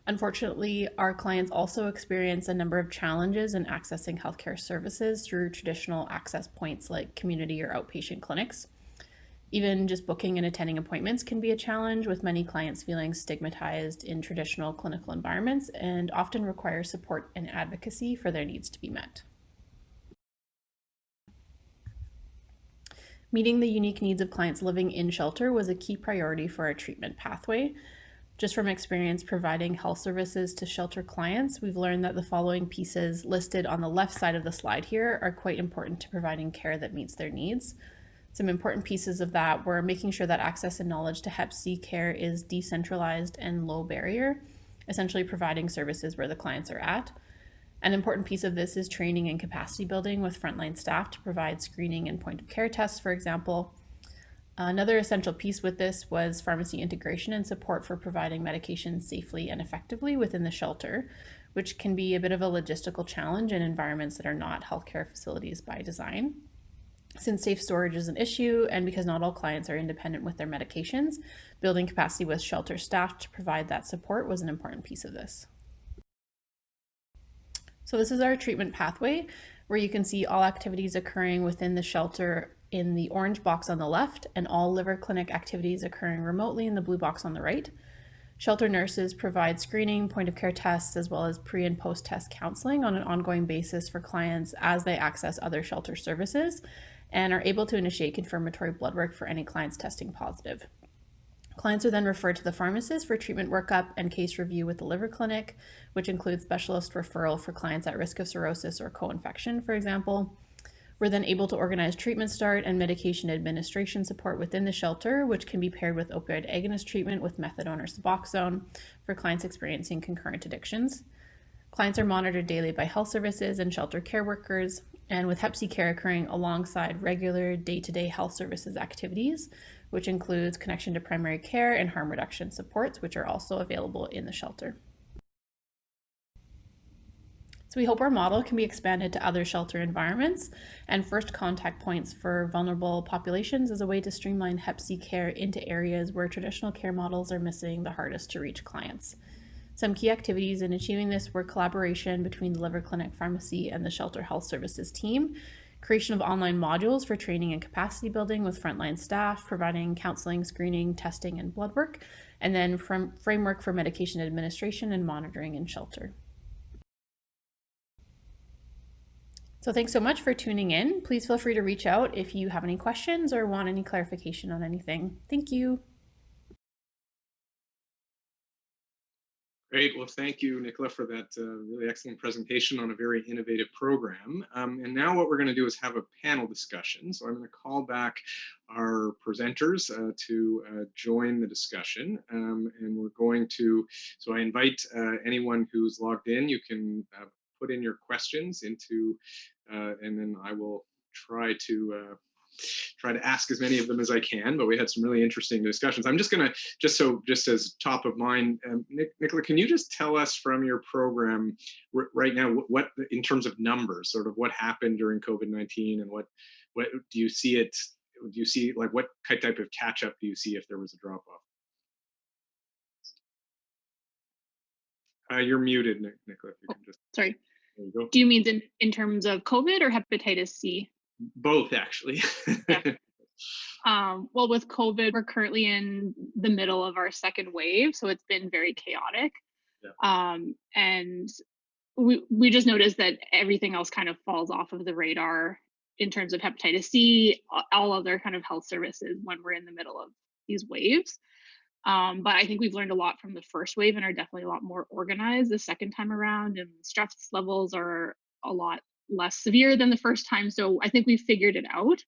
Unfortunately, our clients also experience a number of challenges in accessing healthcare services through traditional access points like community or outpatient clinics. Even just booking and attending appointments can be a challenge, with many clients feeling stigmatized in traditional clinical environments and often require support and advocacy for their needs to be met. Meeting the unique needs of clients living in shelter was a key priority for our treatment pathway. Just from experience providing health services to shelter clients, we've learned that the following pieces listed on the left side of the slide here are quite important to providing care that meets their needs. Some important pieces of that were making sure that access and knowledge to Hep C care is decentralized and low barrier, essentially providing services where the clients are at. An important piece of this is training and capacity building with frontline staff to provide screening and point of care tests, for example. Another essential piece with this was pharmacy integration and support for providing medication safely and effectively within the shelter, which can be a bit of a logistical challenge in environments that are not healthcare facilities by design. Since safe storage is an issue, and because not all clients are independent with their medications, building capacity with shelter staff to provide that support was an important piece of this. So this is our treatment pathway, where you can see all activities occurring within the shelter in the orange box on the left, and all liver clinic activities occurring remotely in the blue box on the right. Shelter nurses provide screening, point of care tests, as well as pre and post test counseling on an ongoing basis for clients as they access other shelter services, and are able to initiate confirmatory blood work for any clients testing positive. Clients are then referred to the pharmacist for treatment workup and case review with the liver clinic, which includes specialist referral for clients at risk of cirrhosis or co-infection, for example. We're then able to organize treatment start and medication administration support within the shelter, which can be paired with opioid agonist treatment with methadone or Suboxone for clients experiencing concurrent addictions. Clients are monitored daily by health services and shelter care workers, and with Hep C care occurring alongside regular day-to-day health services activities, which includes connection to primary care and harm reduction supports, which are also available in the shelter. So we hope our model can be expanded to other shelter environments and first contact points for vulnerable populations as a way to streamline Hep C care into areas where traditional care models are missing the hardest to reach clients. Some key activities in achieving this were collaboration between the liver clinic pharmacy and the shelter health services team, creation of online modules for training and capacity building with frontline staff, providing counseling, screening, testing, and blood work, and then framework for medication administration and monitoring in shelter. So thanks so much for tuning in. Please feel free to reach out if you have any questions or want any clarification on anything. Thank you. Great. Well, thank you, Nicola, for that really excellent presentation on a very innovative program. And now what we're going to do is have a panel discussion. So I'm going to call back our presenters to join the discussion. And we're going to, so I invite anyone who's logged in, you can put in your questions into, and then I will try to ask as many of them as I can, but we had some really interesting discussions. I'm just gonna, just as top of mind, Nicola, can you just tell us from your program right now, what in terms of numbers, sort of what happened during COVID-19 and what do you see it, do you see, like, what type of catch up do you see if there was a drop off? You're muted, Nicola, if you can just. Sorry. There you go. Do you mean in terms of COVID or hepatitis C? Both, actually. Yeah. Well, with COVID, we're currently in the middle of our second wave, so it's been very chaotic. Yeah. And we just noticed that everything else kind of falls off of the radar in terms of hepatitis C, all other kind of health services when we're in the middle of these waves. But I think we've learned a lot from the first wave and are definitely a lot more organized the second time around, and stress levels are a lot less severe than the first time. So I think we've figured it out.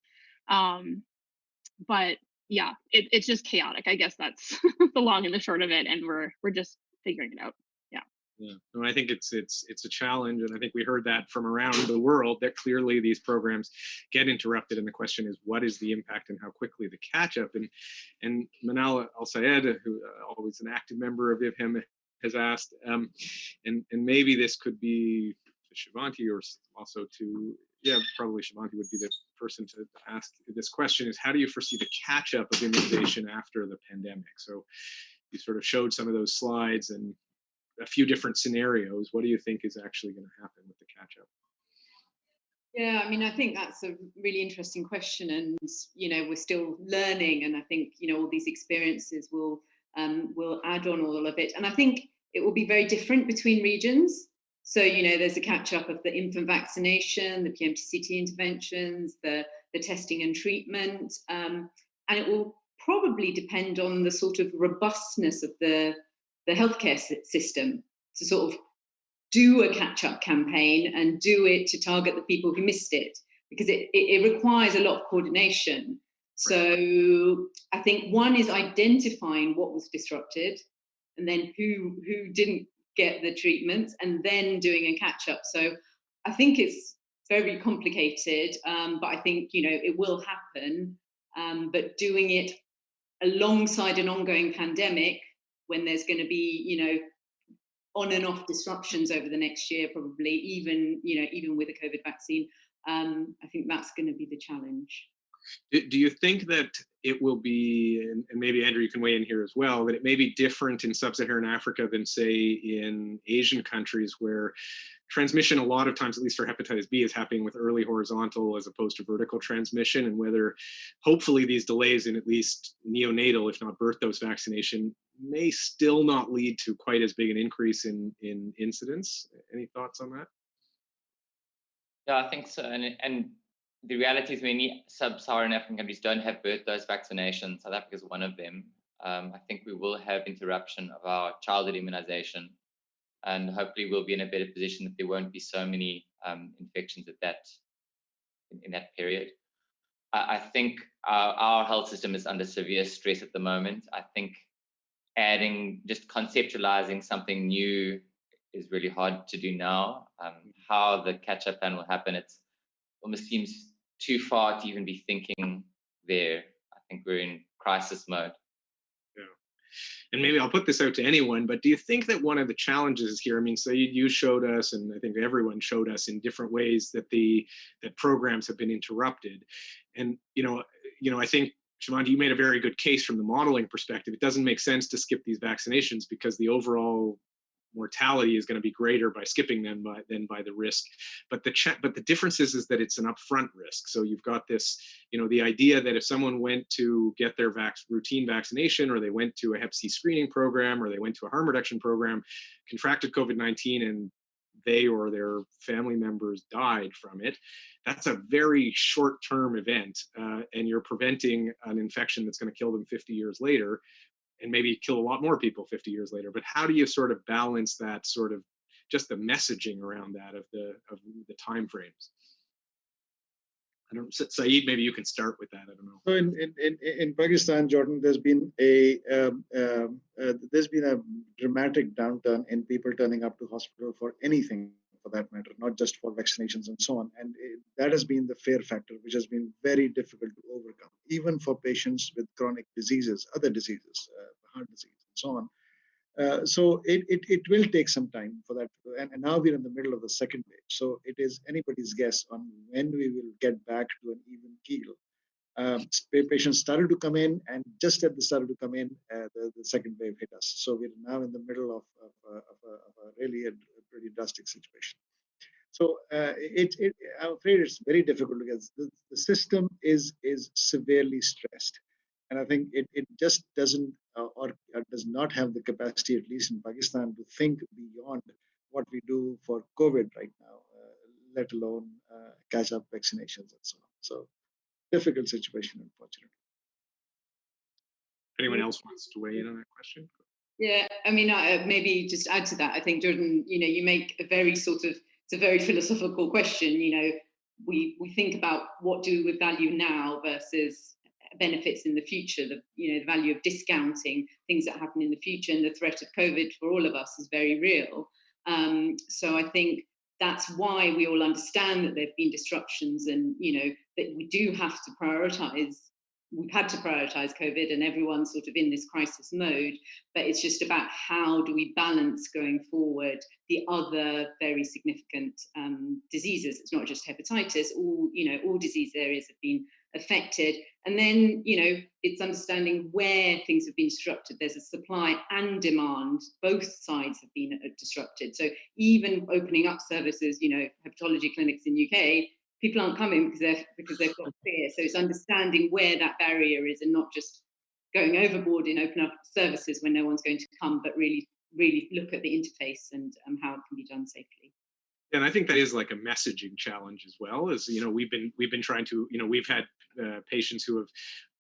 But yeah, it's just chaotic. I guess that's the long and the short of it, and we're just figuring it out. Yeah. Yeah, no, I think it's a challenge, and I think we heard that from around the world that clearly these programs get interrupted, and the question is, what is the impact and how quickly the catch up? And Manal Al Sayed, who always an active member of IVHEM, has asked, and maybe this could be to Chavanti or also to, yeah, probably Chavanti would be the person to ask this question, is how do you foresee the catch up of immunization after the pandemic? So you sort of showed some of those slides and a few different scenarios. What do you think is actually going to happen with the catch up? Yeah, I mean, I think that's a really interesting question, and we're still learning, and I think all these experiences will add on all of it, and I think it will be very different between regions. So there's a catch up of the infant vaccination, the PMTCT interventions, the testing and treatment, and it will probably depend on the sort of robustness of the healthcare system to sort of do a catch-up campaign and do it to target the people who missed it, because it requires a lot of coordination. So I think one is identifying what was disrupted and then who didn't get the treatments, and then doing a catch-up. So I think it's very complicated, but I think it will happen, but doing it alongside an ongoing pandemic, when there's going to be on and off disruptions over the next year, probably even with a COVID vaccine, I think that's going to be the challenge. Do you think that it will be, and maybe Andrew, you can weigh in here as well, that it may be different in sub-Saharan Africa than say in Asian countries where transmission a lot of times, at least for hepatitis B, is happening with early horizontal as opposed to vertical transmission, and whether hopefully these delays in at least neonatal, if not birth dose vaccination, may still not lead to quite as big an increase in incidence. Any thoughts on that? Yeah, I think so. And the reality is many sub-Saharan African countries don't have birth dose vaccination. South Africa is one of them. I think we will have interruption of our childhood immunization, and hopefully we'll be in a better position that there won't be so many infections in that period. I think our health system is under severe stress at the moment. I think just conceptualizing something new is really hard to do now. How the catch-up plan will happen, it almost seems too far to even be thinking there. I think we're in crisis mode. And maybe I'll put this out to anyone, but do you think that one of the challenges here, I mean, so you showed us, and I think everyone showed us in different ways that that programs have been interrupted. And, I think, Chavanti, you made a very good case from the modeling perspective. It doesn't make sense to skip these vaccinations because the overall mortality is going to be greater by skipping them than by the risk. But the difference is that it's an upfront risk. So you've got this, the idea that if someone went to get their routine vaccination, or they went to a Hep C screening program, or they went to a harm reduction program, contracted COVID-19, and they or their family members died from it, that's a very short-term event, and you're preventing an infection that's going to kill them 50 years later, and maybe kill a lot more people 50 years later. But how do you sort of balance that sort of just the messaging around that of the timeframes? I don't, Saeed, maybe you can start with that. I don't know. So in Pakistan, Jordan, there's been a dramatic downturn in people turning up to hospital for anything, for that matter, not just for vaccinations and so on. And that has been the fear factor, which has been very difficult to overcome, even for patients with chronic diseases, other diseases, heart disease, and so on. So it will take some time for that. And now we're in the middle of the second wave. So it is anybody's guess on when we will get back to an even keel. Patients started to come in, and just as they started to come in, the second wave hit us. So we're now in the middle of a really a pretty drastic situation. So I'm afraid it's very difficult because the system is severely stressed. And I think it just doesn't or does not have the capacity, at least in Pakistan, to think beyond what we do for COVID right now, let alone catch up vaccinations and so on. So difficult situation, unfortunately. Anyone else wants to weigh in on that question? Yeah, I mean, maybe just add to that. I think, Jordan, you make a very it's a very philosophical question. We think about what do we value now versus benefits in the future. The value of discounting things that happen in the future, and the threat of COVID for all of us is very real. So I think that's why we all understand that there've been disruptions, and that we do have to prioritize. We've had to prioritize COVID, and everyone's sort of in this crisis mode, but it's just about how do we balance going forward the other very significant diseases. It's not just hepatitis, all disease areas have been affected. And then, it's understanding where things have been disrupted. There's a supply and demand, both sides have been disrupted. So even opening up services, hepatology clinics in UK, people aren't coming because they've got fear. So it's understanding where that barrier is, and not just going overboard in open up services when no one's going to come, but really look at the interface and how it can be done safely. And I think that is like a messaging challenge as well. As we've been trying to, we've had patients who have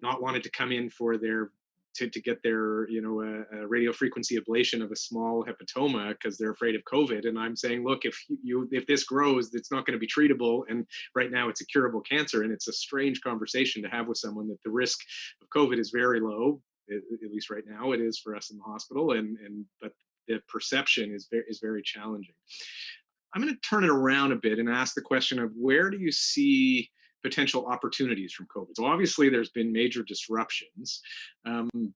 not wanted to come in for to get their a radio frequency ablation of a small hepatoma because they're afraid of COVID. And I'm saying, look, if this grows, it's not going to be treatable. And right now it's a curable cancer. And it's a strange conversation to have with someone that the risk of COVID is very low, at least right now it is for us in the hospital. But the perception is very challenging. I'm going to turn it around a bit and ask the question of where do you see potential opportunities from COVID? So obviously there's been major disruptions,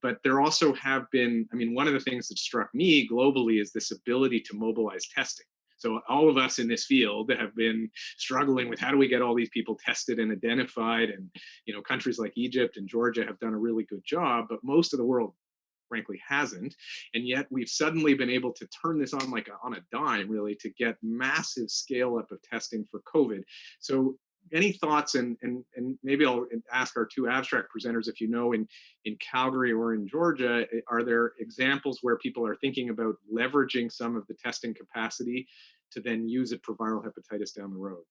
but there also have been, one of the things that struck me globally is this ability to mobilize testing. So all of us in this field have been struggling with how do we get all these people tested and identified, and countries like Egypt and Georgia have done a really good job, but most of the world frankly hasn't. And yet we've suddenly been able to turn this on like on a dime, really, to get massive scale up of testing for COVID. So any thoughts, and maybe I'll ask our two abstract presenters, if in Calgary or in Georgia, are there examples where people are thinking about leveraging some of the testing capacity to then use it for viral hepatitis down the road?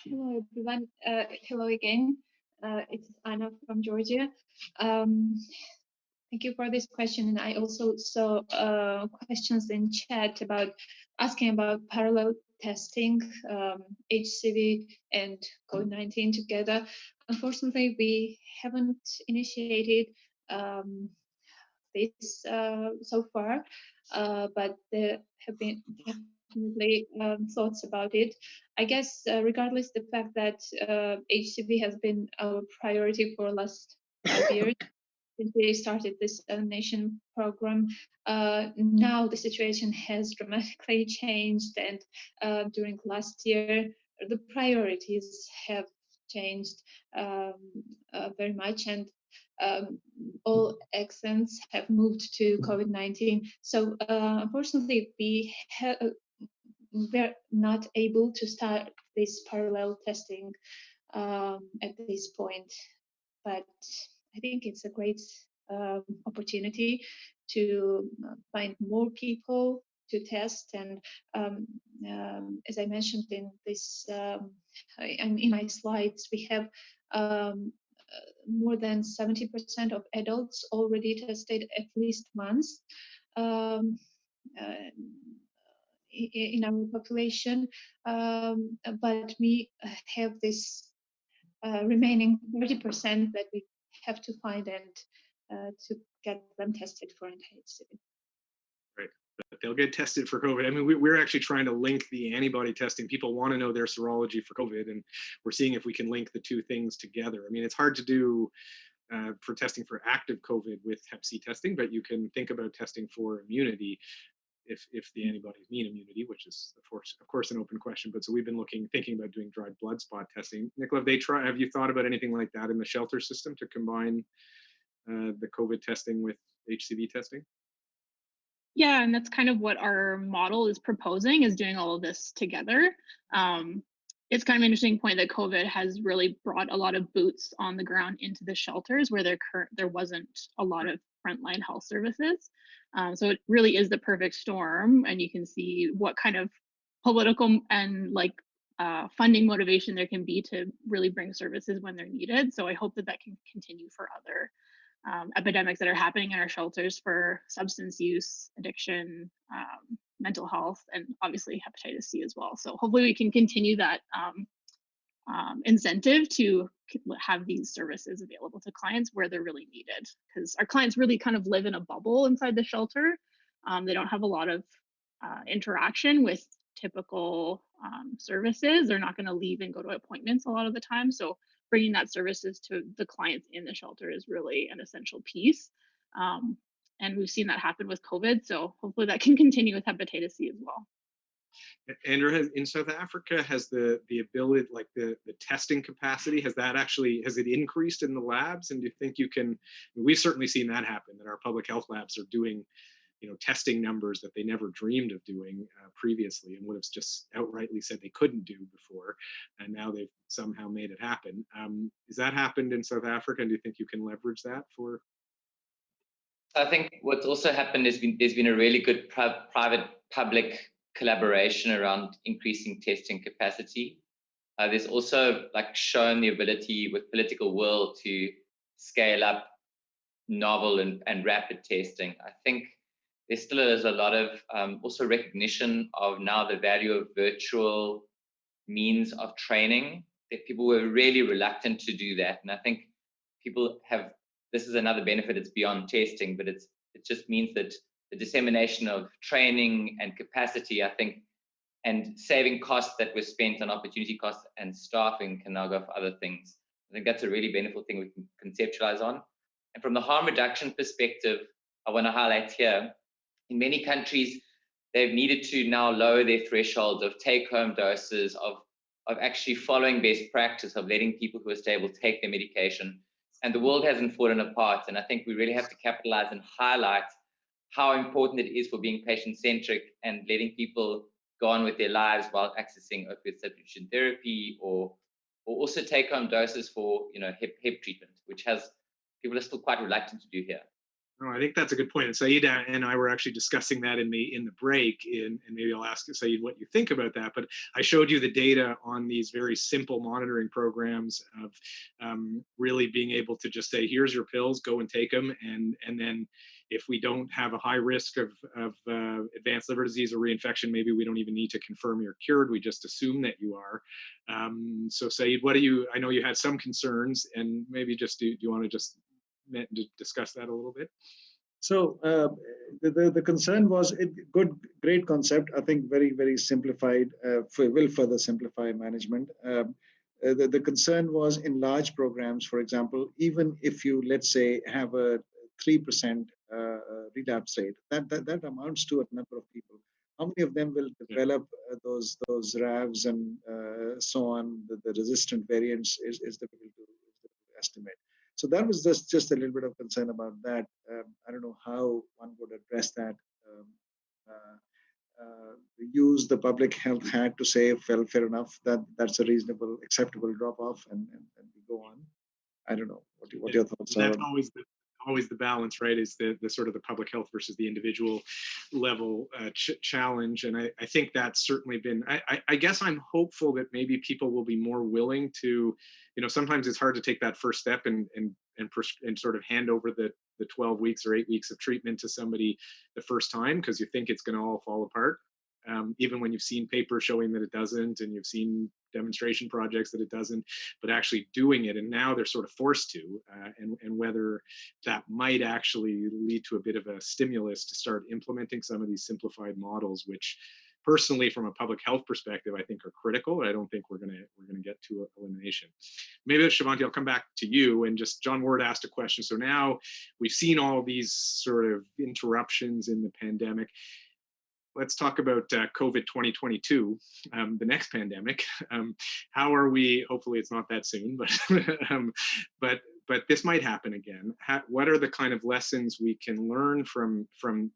Hello, everyone. Hello again. It's Anna from Georgia. Thank you for this question. And I also saw questions in chat asking about parallel testing, HCV and COVID-19 together. Unfortunately, we haven't initiated this so far, but there have been definitely thoughts about it. I guess regardless the fact that HCV has been our priority for the last 5 years since we started this elimination program, now the situation has dramatically changed, and during last year the priorities have changed very much, and all accents have moved to COVID-19. So unfortunately, we're not able to start this parallel testing at this point, but I think it's a great opportunity to find more people to test. And as I mentioned in my slides, we have more than 70% of adults already tested at least once in our population, but we have this remaining 30% that we have to find and to get them tested for HCV. Right, but they'll get tested for COVID. I mean, we're actually trying to link the antibody testing. People want to know their serology for COVID, and we're seeing if we can link the two things together. I mean, it's hard to do for testing for active COVID with Hep C testing, but you can think about testing for immunity if the antibodies mean immunity, which is of course an open question. But so we've been thinking about doing dried blood spot testing. Nicola, have you thought about anything like that in the shelter system to combine the COVID testing with HCV testing? Yeah, and that's kind of what our model is proposing, is doing all of this together. It's kind of an interesting point that COVID has really brought a lot of boots on the ground into the shelters where there wasn't a lot of frontline health services. So it really is the perfect storm, and you can see what kind of political and funding motivation there can be to really bring services when they're needed. So I hope that can continue for other epidemics that are happening in our shelters for substance use, addiction, mental health, and obviously hepatitis C as well. So hopefully we can continue that incentive to have these services available to clients where they're really needed, because our clients really kind of live in a bubble inside the shelter. They don't have a lot of interaction with typical services. They're not going to leave and go to appointments a lot of the time. So bringing that services to the clients in the shelter is really an essential piece. And we've seen that happen with COVID. So hopefully that can continue with hepatitis C as well. Andrew, in South Africa, has the ability, like the testing capacity, has it increased in the labs? And do you think we've certainly seen that happen, that our public health labs are doing testing numbers that they never dreamed of doing previously, and would have just outrightly said they couldn't do before, and now they've somehow made it happen. Has that happened in South Africa, and do you think you can leverage that for? I think what's also happened is there's been a really good private-public collaboration around increasing testing capacity. There's also shown the ability with political will to scale up novel and rapid testing. I think there still is a lot of also recognition of now the value of virtual means of training, that people were really reluctant to do that. And I think people this is another benefit, it's beyond testing, but it just means that the dissemination of training and capacity, I think, and saving costs that were spent on opportunity costs and staffing can now go for other things. I think that's a really beneficial thing we can conceptualize on. And from the harm reduction perspective, I want to highlight here, In many countries, they've needed to now lower their thresholds of take-home doses, of actually following best practice, of letting people who are stable take their medication. And the world hasn't fallen apart. And I think we really have to capitalize and highlight how important it is for being patient-centric and letting people go on with their lives while accessing opioid substitution therapy, or also take-home doses for, you know, HEP treatment, which people are still quite reluctant to do here. No, I think that's a good point. And Saeed and I were actually discussing that in the break, and maybe I'll ask Saeed what you think about that. But I showed you the data on these very simple monitoring programs of really being able to just say, here's your pills, go and take them. And then if we don't have a high risk of advanced liver disease or reinfection, maybe we don't even need to confirm you're cured. We just assume that you are. So Saeed, I know you had some concerns, and maybe just do you want to just discuss that a little bit? So the concern was great concept. I think very simplified. Will further simplify management. The concern was in large programs, for example, even if you, let's say, have a 3% relapse rate, that amounts to a number of people. How many of them will develop those RAVs and so on? The resistant variants is difficult to estimate. So that was just a little bit of concern about that. I don't know how one would address that. Use the public health hat to say, well, fair enough, that's a reasonable, acceptable drop-off, and we go on. I don't know what your thoughts are. That's always the balance, right? Is the sort of the public health versus the individual level challenge. And I think that's certainly been, I guess I'm hopeful that maybe people will be more willing to, you know, sometimes it's hard to take that first step and sort of hand over the 12 weeks or 8 weeks of treatment to somebody the first time, because you think it's going to all fall apart. Even when you've seen papers showing that it doesn't, and you've seen demonstration projects that it doesn't, but actually doing it, and now they're sort of forced to, and whether that might actually lead to a bit of a stimulus to start implementing some of these simplified models, which personally, from a public health perspective, I think are critical. I don't think we're gonna get to elimination. Maybe, Chavanti, I'll come back to you. And just John Ward asked a question. So now we've seen all these sort of interruptions in the pandemic. Let's talk about COVID 2022, the next pandemic. How are we? Hopefully, it's not that soon, but this might happen again. What are the kind of lessons we can learn from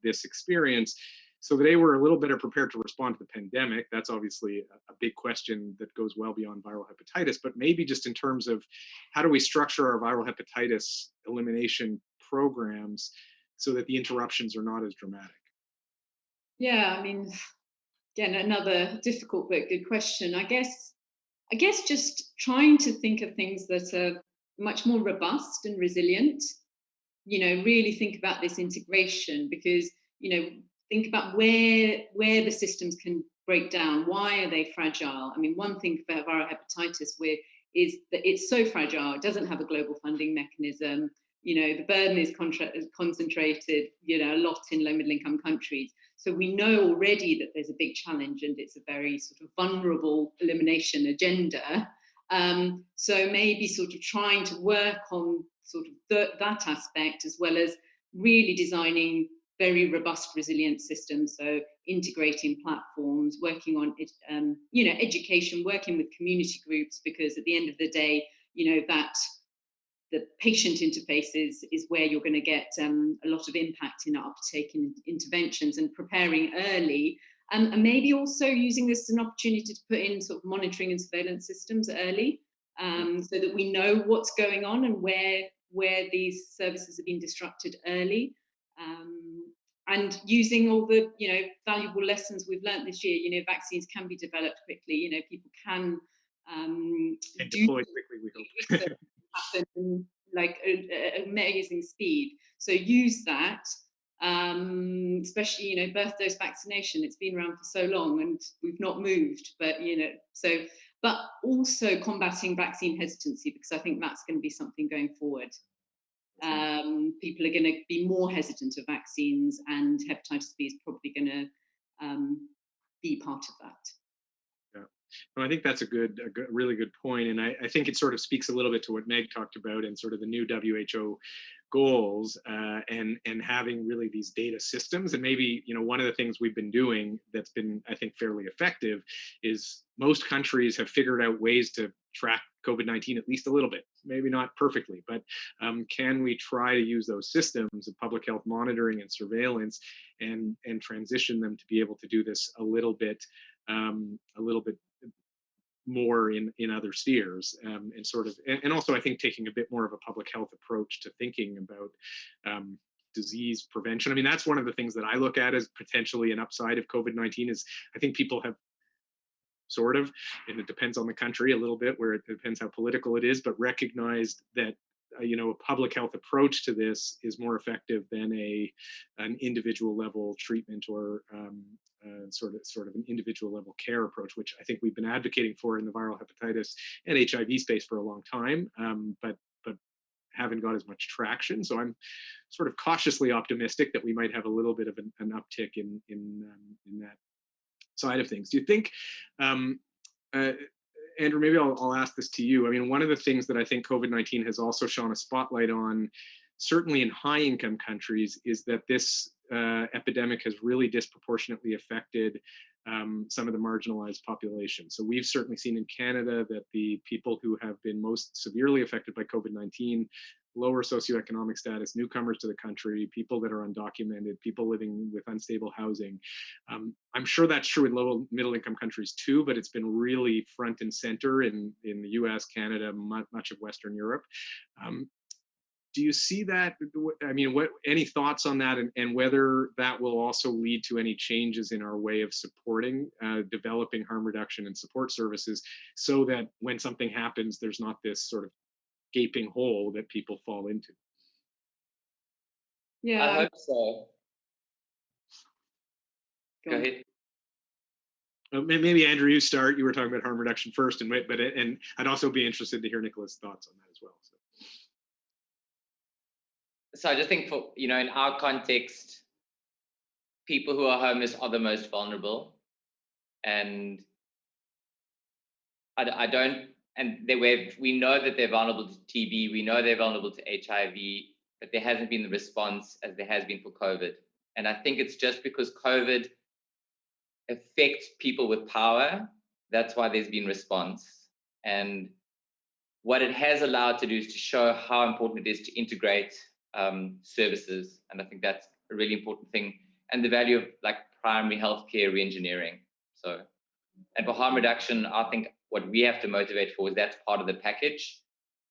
this experience, so that we're a little better prepared to respond to the pandemic? That's obviously a big question that goes well beyond viral hepatitis, but maybe just in terms of how do we structure our viral hepatitis elimination programs so that the interruptions are not as dramatic? Yeah, I mean, again, another difficult but good question. I guess just trying to think of things that are much more robust and resilient. You know, really think about this integration, because, you know, think about where the systems can break down. Why are they fragile? I mean, one thing about viral hepatitis is that it's so fragile. It doesn't have a global funding mechanism. You know, the burden is concentrated, you know, a lot in low middle income countries. So we know already that there's a big challenge, and it's a very sort of vulnerable elimination agenda. So maybe sort of trying to work on sort of that aspect, as well as really designing very robust, resilient systems. So integrating platforms, working on you know, education, working with community groups, because at the end of the day, you know, that the patient interfaces is where you're going to get a lot of impact in uptake in interventions, and preparing early, and maybe also using this as an opportunity to put in sort of monitoring and surveillance systems early, so that we know what's going on and where these services have been disrupted early, and using all the, you know, valuable lessons we've learned this year. You know, vaccines can be developed quickly. You know, people can deploy quickly, we hope. happen in like amazing speed. So use that, especially, you know, birth dose vaccination. It's been around for so long and we've not moved, but, you know, so, but also combating vaccine hesitancy, because I think that's going to be something going forward. People are going to be more hesitant of vaccines, and hepatitis B is probably going to be part of that. Well, I think that's a really good point. And I think it sort of speaks a little bit to what Meg talked about, and sort of the new WHO goals and having really these data systems. And maybe, you know, one of the things we've been doing that's been, I think, fairly effective is most countries have figured out ways to track COVID-19 at least a little bit, maybe not perfectly, but can we try to use those systems of public health monitoring and surveillance and transition them to be able to do this a little bit more in other spheres, and sort of, and also I think taking a bit more of a public health approach to thinking about disease prevention. I mean, that's one of the things that I look at as potentially an upside of COVID-19 is I think people have sort of, and it depends on the country a little bit, where it depends how political it is, but recognized that you know, a public health approach to this is more effective than an individual level treatment or sort of an individual level care approach, which I think we've been advocating for in the viral hepatitis and HIV space for a long time, but haven't got as much traction. So I'm sort of cautiously optimistic that we might have a little bit of an uptick in that side of things. Do you think, Andrew, maybe I'll ask this to you. I mean, one of the things that I think COVID-19 has also shone a spotlight on, certainly in high income countries, is that this epidemic has really disproportionately affected some of the marginalized populations. So we've certainly seen in Canada that the people who have been most severely affected by COVID-19, lower socioeconomic status, newcomers to the country, people that are undocumented, people living with unstable housing. I'm sure that's true in low middle income countries too, but it's been really front and center in the US, Canada, much of Western Europe. Do you see that? I mean, any thoughts on that, and whether that will also lead to any changes in our way of supporting developing harm reduction and support services, so that when something happens, there's not this sort of gaping hole that people fall into? Yeah, I hope so. Go ahead. Maybe Andrew, you start. You were talking about harm reduction first, and I'd also be interested to hear Nicola's thoughts on that as well. So I just think, for, you know, in our context, people who are homeless are the most vulnerable, and I don't, and we know that they're vulnerable to TB, we know they're vulnerable to HIV, but there hasn't been the response as there has been for COVID. And I think it's just because COVID affects people with power, that's why there's been response. And what it has allowed to do is to show how important it is to integrate services. And I think that's a really important thing. And the value of like primary healthcare reengineering. So, and for harm reduction, I think what we have to motivate for is that's part of the package.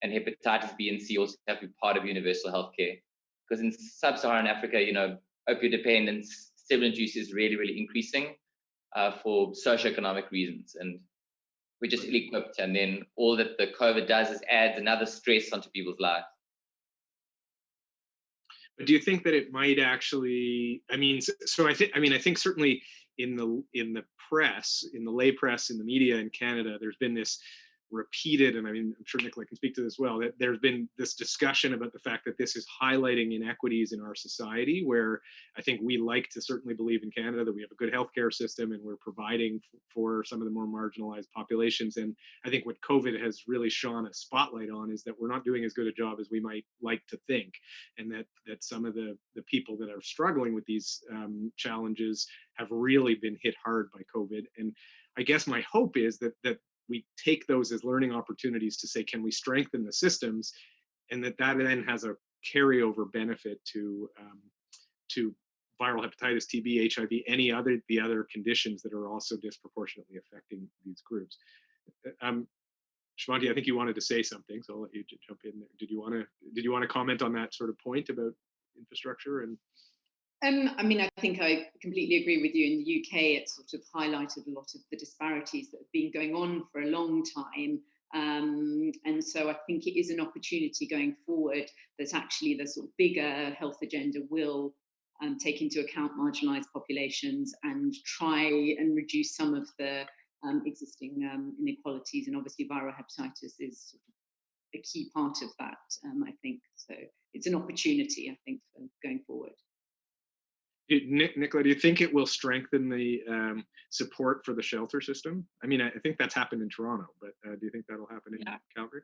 And hepatitis B and C also have to be part of universal healthcare. Because in sub-Saharan Africa, you know, opioid dependence, stimulant use is really, really increasing for socioeconomic reasons. And we're just ill-equipped. And then all that the COVID does is adds another stress onto people's lives. But do you think that it might actually, I mean, so I think certainly in the press, in the lay press, in the media in Canada, there's been this repeated, and I mean, I'm sure Nicola can speak to this as well, that there's been this discussion about the fact that this is highlighting inequities in our society, where I think we like to certainly believe in Canada that we have a good healthcare system and we're providing for some of the more marginalized populations. And I think what COVID has really shone a spotlight on is that we're not doing as good a job as we might like to think, and that some of the people that are struggling with these challenges have really been hit hard by COVID. And I guess my hope is that we take those as learning opportunities to say, can we strengthen the systems, and that then has a carryover benefit to viral hepatitis, TB, HIV, the other conditions that are also disproportionately affecting these groups. Chavanti, I think you wanted to say something, so I'll let you jump in there. Did you want to comment on that sort of point about infrastructure? And I mean, I think I completely agree with you. In the UK, it sort of highlighted a lot of the disparities that have been going on for a long time. And so I think it is an opportunity going forward that actually the sort of bigger health agenda will take into account marginalised populations and try and reduce some of the existing inequalities. And obviously viral hepatitis is sort of a key part of that, I think. So it's an opportunity, I think, for going forward. Nicola, do you think it will strengthen the support for the shelter system? I mean, I think that's happened in Toronto, but do you think that'll happen in Calgary?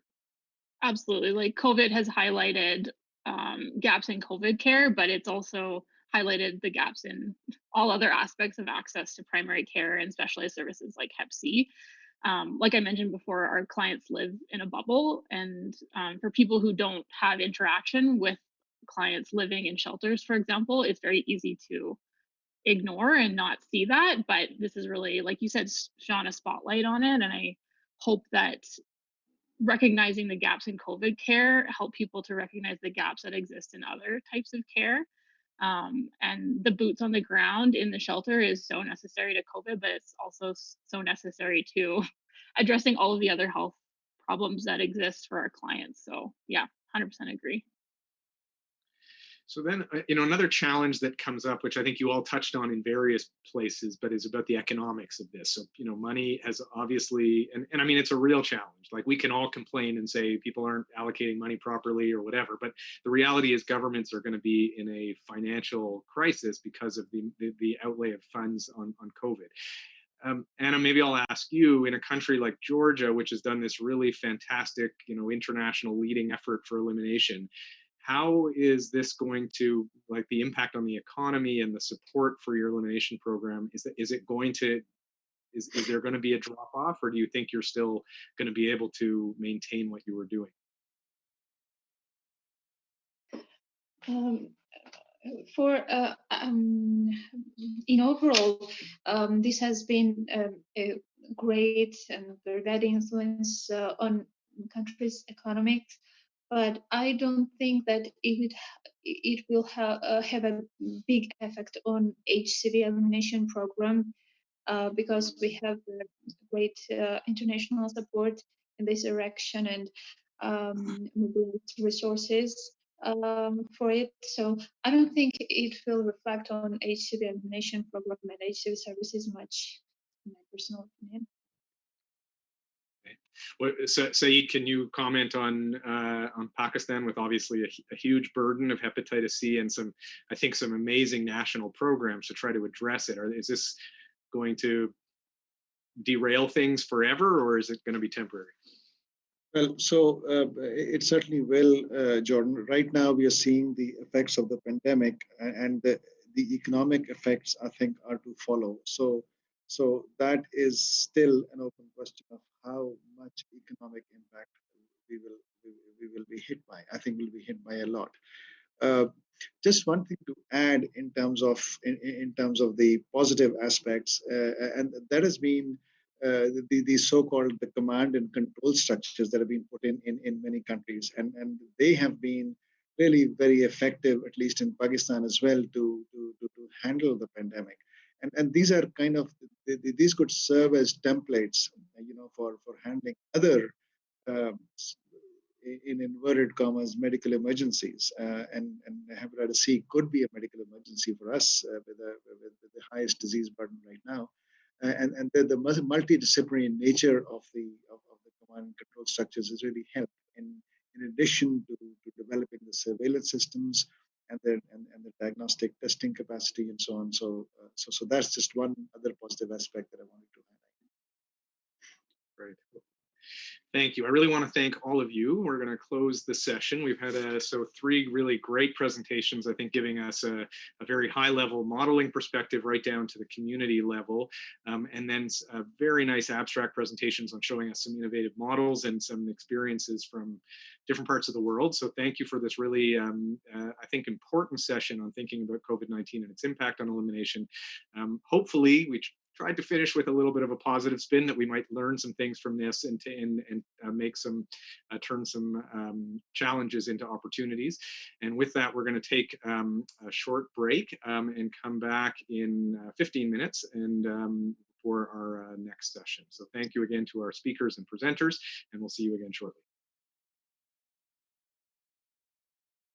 Absolutely. Like COVID has highlighted gaps in COVID care, but it's also highlighted the gaps in all other aspects of access to primary care and specialized services like Hep C. Like I mentioned before, our clients live in a bubble, and for people who don't have interaction with clients living in shelters, for example, it's very easy to ignore and not see that. But this is really, like you said, shone a spotlight on it, and I hope that recognizing the gaps in COVID care help people to recognize the gaps that exist in other types of care. And the boots on the ground in the shelter is so necessary to COVID, but it's also so necessary to addressing all of the other health problems that exist for our clients. So yeah, 100% agree. So then, another challenge that comes up, which I think you all touched on in various places, but is about the economics of this. So, money has obviously, and I mean, it's a real challenge. Like, we can all complain and say people aren't allocating money properly or whatever, but the reality is governments are going to be in a financial crisis because of the outlay of funds on COVID. Anna, maybe I'll ask you, in a country like Georgia, which has done this really fantastic, international leading effort for elimination, how is this going to, like, the impact on the economy and the support for your elimination program? Is there going to be a drop off, or do you think you're still going to be able to maintain what you were doing? In overall, this has been a great and very bad influence on countries' economics, but I don't think that it will have a big effect on HCV elimination program because we have great international support in this direction and mobilized resources for it. So I don't think it will reflect on HCV elimination program and HCV services much, in my personal opinion. Saeed, can you comment on Pakistan, with obviously a huge burden of hepatitis C and some amazing national programs to try to address it? Is this going to derail things forever, or is it going to be temporary? Well, so it certainly will, Jordan. Right now, we are seeing the effects of the pandemic, and the economic effects, I think, are to follow. So that is still an open question of how much economic impact we will be hit by. I think we'll be hit by a lot. Just one thing to add in terms of the positive aspects, and that has been the so-called the command and control structures that have been put in many countries, and they have been really very effective, at least in Pakistan as well, to handle the pandemic. And these are kind of these could serve as templates, for handling other in inverted commas medical emergencies, and hepatitis C could be a medical emergency for us with the highest disease burden right now. And the multidisciplinary nature of the command and control structures has really helped in addition to developing the surveillance systems and the diagnostic testing capacity and so on. So that's just one other positive aspect that I wanted to highlight. Right. Thank you. I really want to thank all of you. We're going to close the session. We've had three really great presentations, I think, giving us a very high level modeling perspective right down to the community level. And then very nice abstract presentations on showing us some innovative models and some experiences from different parts of the world. So thank you for this really, I think, important session on thinking about COVID-19 and its impact on elimination. Hopefully, we tried to finish with a little bit of a positive spin, that we might learn some things from this and make some, turn some challenges into opportunities. And with that, we're going to take a short break and come back in 15 minutes and for our next session. So thank you again to our speakers and presenters, and we'll see you again shortly.